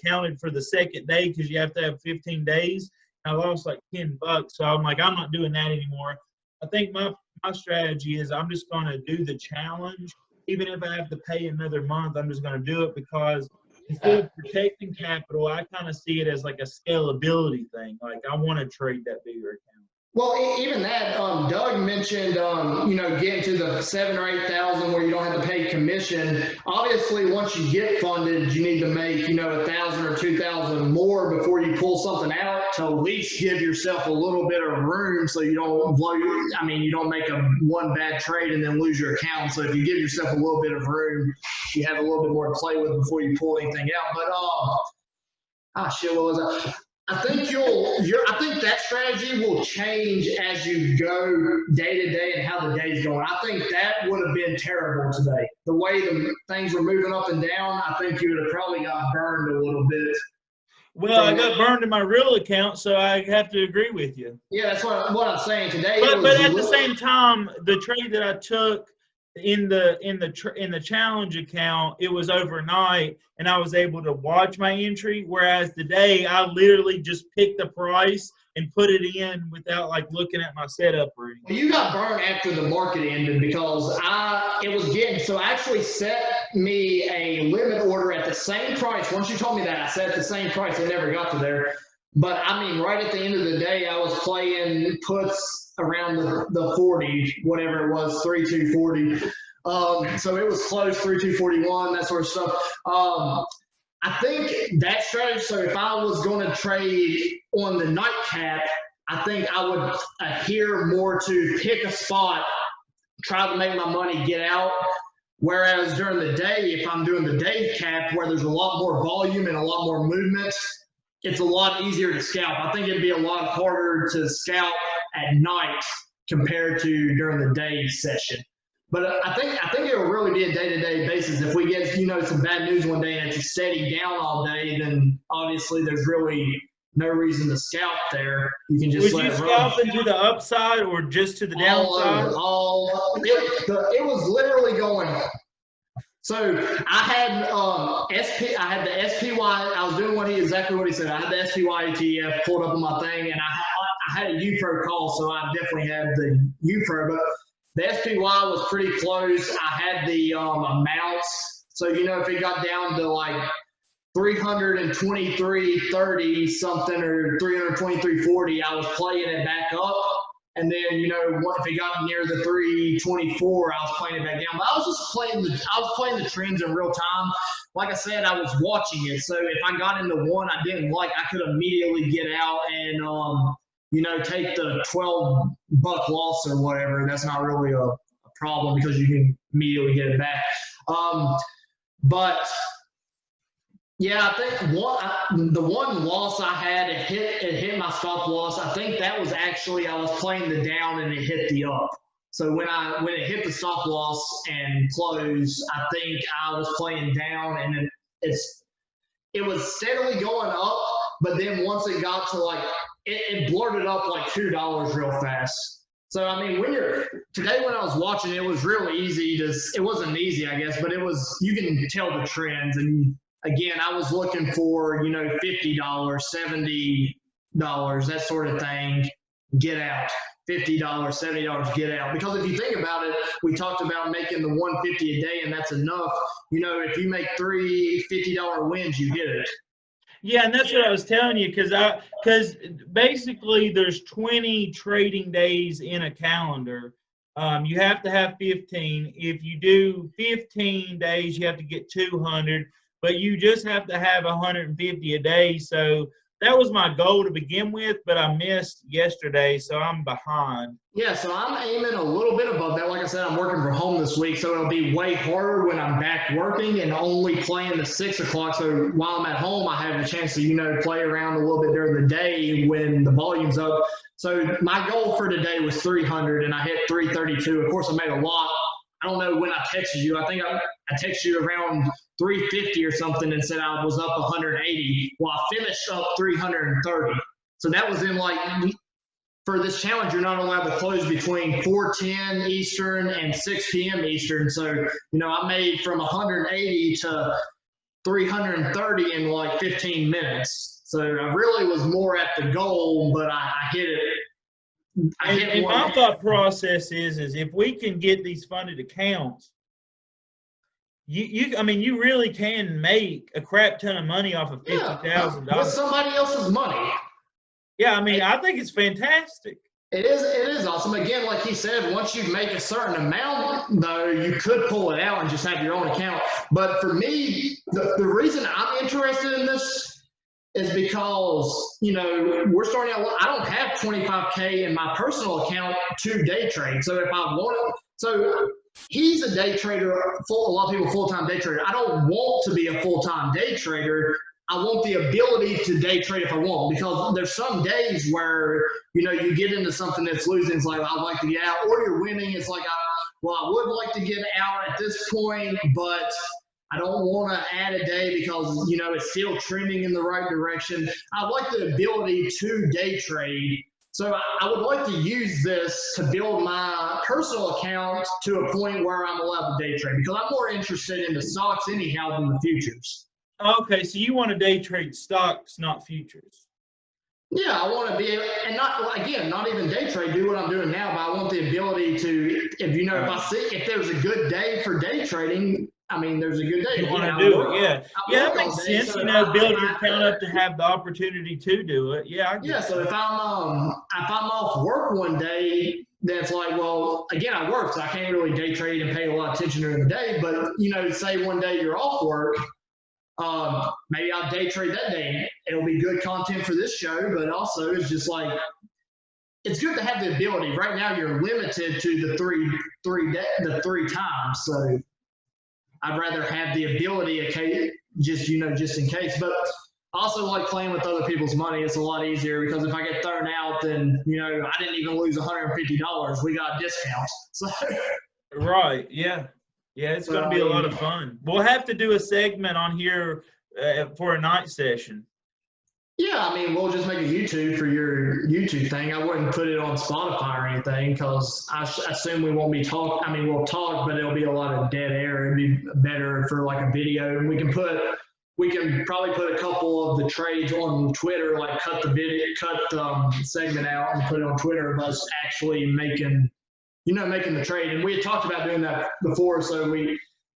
counted for the second day because you have to have 15 days. And I lost like $10. So I'm like, I'm not doing that anymore. I think my strategy is I'm just going to do the challenge. Even if I have to pay another month, I'm just going to do it because instead of protecting capital, I kind of see it as like a scalability thing. Like I want to trade that bigger account. Well, even that, Doug mentioned, getting to the 7,000 or 8,000 where you don't have to pay commission. Obviously, once you get funded, you need to make, 1,000 or 2,000 more before you pull something out to at least give yourself a little bit of room so you don't you don't make one bad trade and then lose your account. So if you give yourself a little bit of room, you have a little bit more to play with before you pull anything out. But, what was that? I think I think that strategy will change as you go day to day and how the day's going. I think that would have been terrible today. The way the things were moving up and down, I think you would have probably got burned a little bit. Well, I got burned in my real account, so I have to agree with you. Yeah, that's what I'm saying today. But at the same time, the trade that I took in the challenge account, it was overnight and I was able to watch my entry, whereas today I literally just picked the price and put it in without like looking at my setup or anything. Well, you got burned after the market ended because I actually set me a limit order at the same price. Once you told me that, I set the same price. It never got to there. But I mean, right at the end of the day, I was playing puts around the 40, whatever it was, 3,240. So it was close, 3,241, that sort of stuff. I think that strategy, so if I was going to trade on the nightcap, I think I would adhere more to pick a spot, try to make my money, get out. Whereas during the day, if I'm doing the day cap where there's a lot more volume and a lot more movement, it's a lot easier to scalp. I think it'd be a lot harder to scalp at night compared to during the day session. But I think it will really be a day-to-day basis. If we get some bad news one day and it's steady down all day, then obviously there's really no reason to scalp there. You can just Would let you it scalp run. into the upside or just to the downside? It was literally going. So I had the SPY. I was doing exactly what he said. I had the SPY ETF pulled up on my thing, and I had a UPRO call, so I definitely had the UPRO. But the SPY was pretty close. I had the amounts. So if it got down to like 323.30 something or 323.40, I was playing it back up. And then, you know, if it got near the 324, I was playing it back down. But I was just playing the trends in real time. Like I said, I was watching it. So if I got into one I didn't like, I could immediately get out and, you know, take the 12-buck loss or whatever. That's not really a problem because you can immediately get it back. But yeah, I think the one loss I had, it hit my stop loss. I think that was actually, I was playing the down and it hit the up. So when it hit the stop loss and closed, I think I was playing down, and then it was steadily going up, but then once it got to like, it blurted up like $2 real fast. So I mean, today when I was watching, it was real easy it wasn't easy, I guess, but you can tell the trends. And again, I was looking for, you know, $50, $70, that sort of thing, get out. $50, $70, get out. Because if you think about it, we talked about making the $150 a day, and that's enough. You know, if you make three $50 wins, you hit it. Yeah, and that's what I was telling you, because basically there's 20 trading days in a calendar. You have to have 15. If you do 15 days, you have to get 200, but you just have to have 150 a day. So that was my goal to begin with, but I missed yesterday, so I'm behind. Yeah, so I'm aiming a little bit above that. Like I said, I'm working from home this week, so it'll be way harder when I'm back working and only playing the 6 o'clock. So while I'm at home, I have a chance to, you know, play around a little bit during the day when the volume's up. So my goal for today was 300, and I hit 332. Of course, I made a lot. I don't know when I texted you. I think I texted you around 350 or something and said I was up 180. Well, I finished up 330. So that was in like, for this challenge, you're not allowed to close between 4:10 Eastern and 6 p.m. Eastern. So, you know, I made from 180 to 330 in like 15 minutes. So I really was more at the goal, but I hit it. And my thought process is if we can get these funded accounts, I mean, you really can make a crap ton of money off of $50,000 with somebody else's money. Yeah, I mean, I think it's fantastic. It is awesome. Again, like he said, once you make a certain amount, though, you could pull it out and just have your own account. But for me, the reason I'm interested in this is because, you know, we're starting out, I don't have 25K in my personal account to day trade. So if I want, so he's a day trader, a lot of people full-time day trader. I don't want to be a full-time day trader. I want the ability to day trade if I want, because there's some days where, you know, you get into something that's losing. It's like, I'd like to get out, or you're winning. It's like, I would like to get out at this point, but I don't want to add a day because, you know, it's still trending in the right direction. I'd like the ability to day trade. So I would like to use this to build my personal account to a point where I'm allowed to day trade, because I'm more interested in the stocks anyhow than the futures. Okay, so you want to day trade stocks, not futures. Yeah, I want to be able, and not even day trade, do what I'm doing now, but I want the ability to, if there's a good day for day trading, I mean, there's a good day. You want to do it, yeah. Yeah, that makes sense. You know, build your account up to have the opportunity to do it. Yeah, so if I'm off work one day, then it's like, well, again, I work, so I can't really day trade and pay a lot of attention during the day. But, you know, say one day you're off work, maybe I'll day trade that day. It'll be good content for this show, but also it's just like, it's good to have the ability. Right now, you're limited to the three times. So I'd rather have the ability, just in case. But I also like playing with other people's money. It's a lot easier, because if I get thrown out, then, you know, I didn't even lose $150. We got a discount. So. Right. Yeah. Yeah, it's going to be a lot of fun. We'll have to do a segment on here for a night session. Yeah, I mean, we'll just make a YouTube for your YouTube thing. I wouldn't put it on Spotify or anything, because I assume we won't be talking. I mean, we'll talk, but it'll be a lot of dead air. It'd be better for like a video. And we can probably put a couple of the trades on Twitter, like cut the segment out and put it on Twitter of us actually making the trade. And we had talked about doing that before, so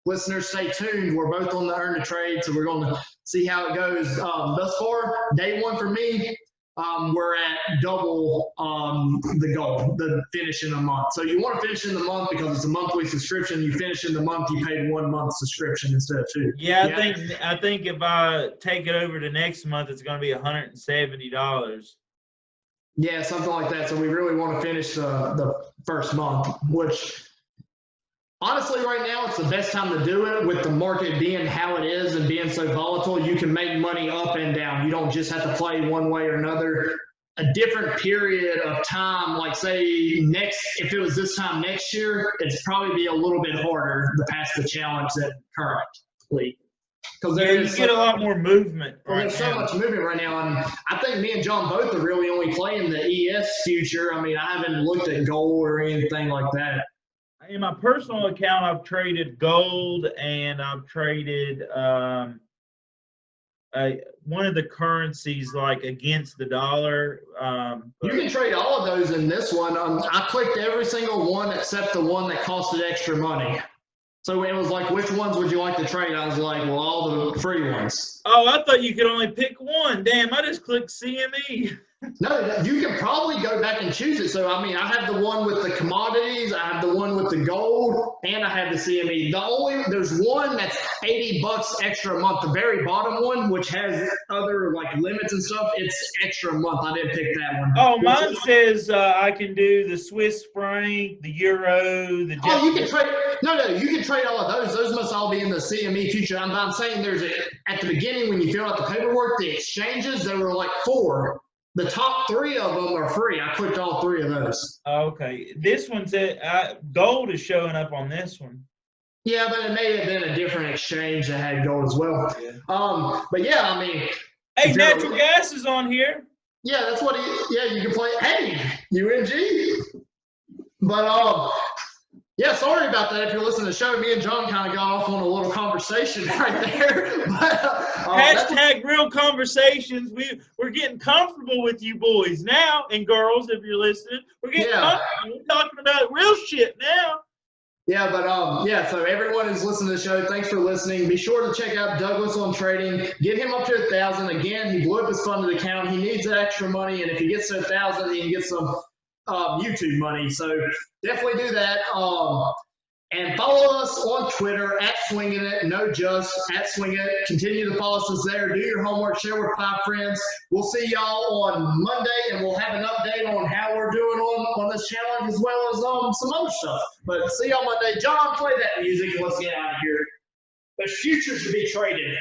listeners, stay tuned. We're both on the Earn to Trade, so we're going to see how it goes. Thus far, day one for me, we're at double the goal, the finish in a month. So you want to finish in the month because it's a monthly subscription. You finish in the month, you paid 1 month subscription instead of 2. Yeah, I think if I take it over to next month, it's going to be $170. Yeah, something like that. So we really want to finish the first month, which honestly right now it's the best time to do it with the market being how it is and being so volatile. You can make money up and down. You don't just have to play one way or another. A different period of time, like say if it was this time next year, it's probably be a little bit harder to pass the challenge than currently. Because you get a lot more movement. There's so much movement right now, and I think me and John both are really only playing the ES future. I mean, I haven't looked at gold or anything like that. In my personal account, I've traded gold and I've traded one of the currencies like against the dollar. You can trade all of those in this one. I clicked every single one except the one that costed extra money. So it was like, which ones would you like to trade? I was like, well, all the free ones. Oh, I thought you could only pick one. Damn, I just clicked CME. No, you can probably go back and choose it. So, I mean, I have the one with the commodities, I have the one with the gold, and I have the CME. There's one that's $80 extra a month. The very bottom one, which has other like limits and stuff, it's extra a month. I didn't pick that one. Oh, mine says I can do the Swiss franc, the euro, the. Oh, you can trade. No, you can trade all of those. Those must all be in the CME future. I'm saying at the beginning when you fill out the paperwork, the exchanges, there were like 4. The top 3 of them are free. I clicked all 3 of those. Okay. This one said gold is showing up on this one. Yeah, but it may have been a different exchange that had gold as well. Yeah. But yeah, I mean. Hey, natural gas is on here. Yeah, that's what you can play. Hey, UNG. But yeah, sorry about that. If you're listening to the show, me and John kind of got off on a little conversation right there. But, hashtag real conversations. We're getting comfortable with you boys now and girls, if you're listening. We're getting comfortable. We're talking about real shit now. Yeah, but yeah, so everyone who's listening to the show, thanks for listening. Be sure to check out Douglas on Trading. Get him up to 1,000. Again, he blew up his funded account. He needs that extra money, and if he gets to 1,000, he can get some YouTube money. So definitely do that. And follow us on Twitter at Swingin It, at Swingin It. Continue to follow us there. Do your homework, share with 5 friends. We'll see y'all on Monday, and we'll have an update on how we're doing on this challenge as well as some other stuff. But see y'all Monday. John, play that music and let's get out of here. The future should be traded.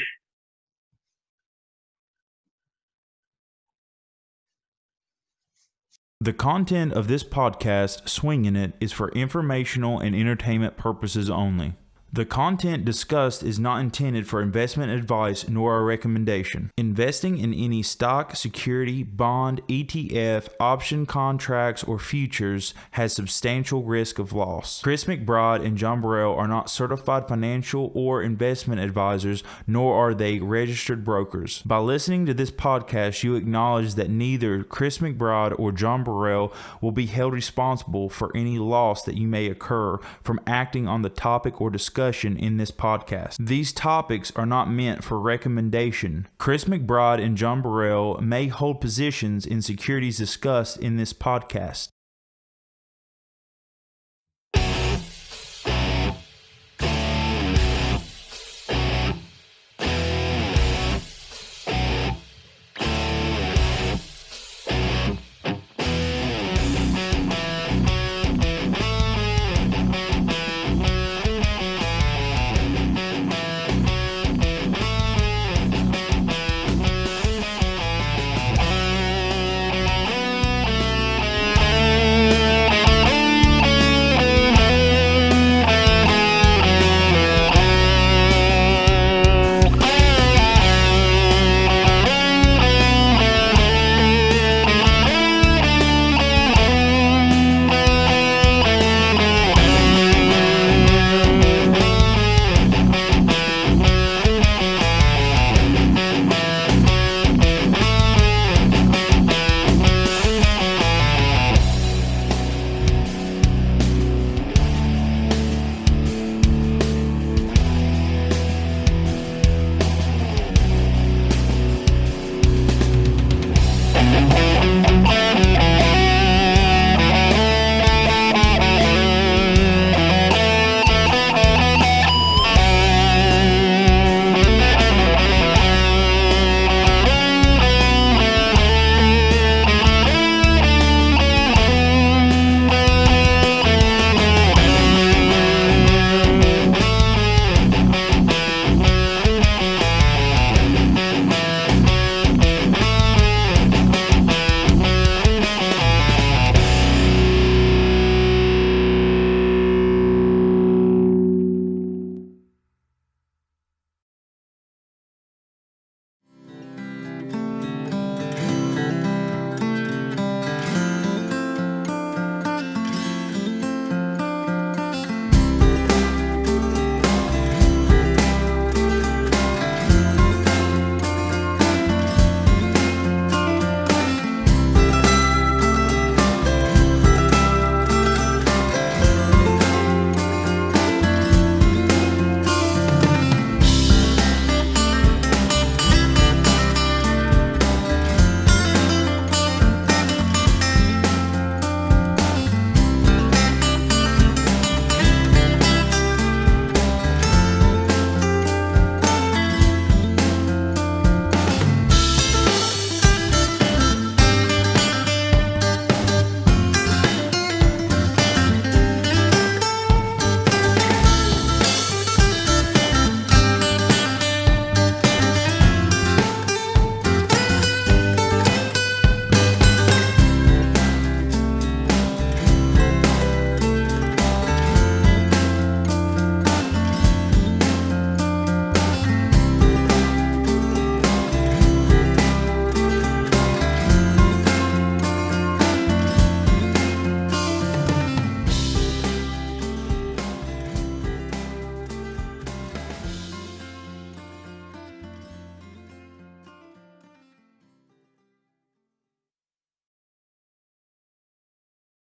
The content of this podcast, Swingin It, is for informational and entertainment purposes only. The content discussed is not intended for investment advice nor a recommendation. Investing in any stock, security, bond, ETF, option contracts, or futures has substantial risk of loss. Chris McBride and John Burrell are not certified financial or investment advisors, nor are they registered brokers. By listening to this podcast, you acknowledge that neither Chris McBride or John Burrell will be held responsible for any loss that you may occur from acting on the topic or discussion in this podcast. These topics are not meant for recommendation. Chris McBride and John Burrell may hold positions in securities discussed in this podcast.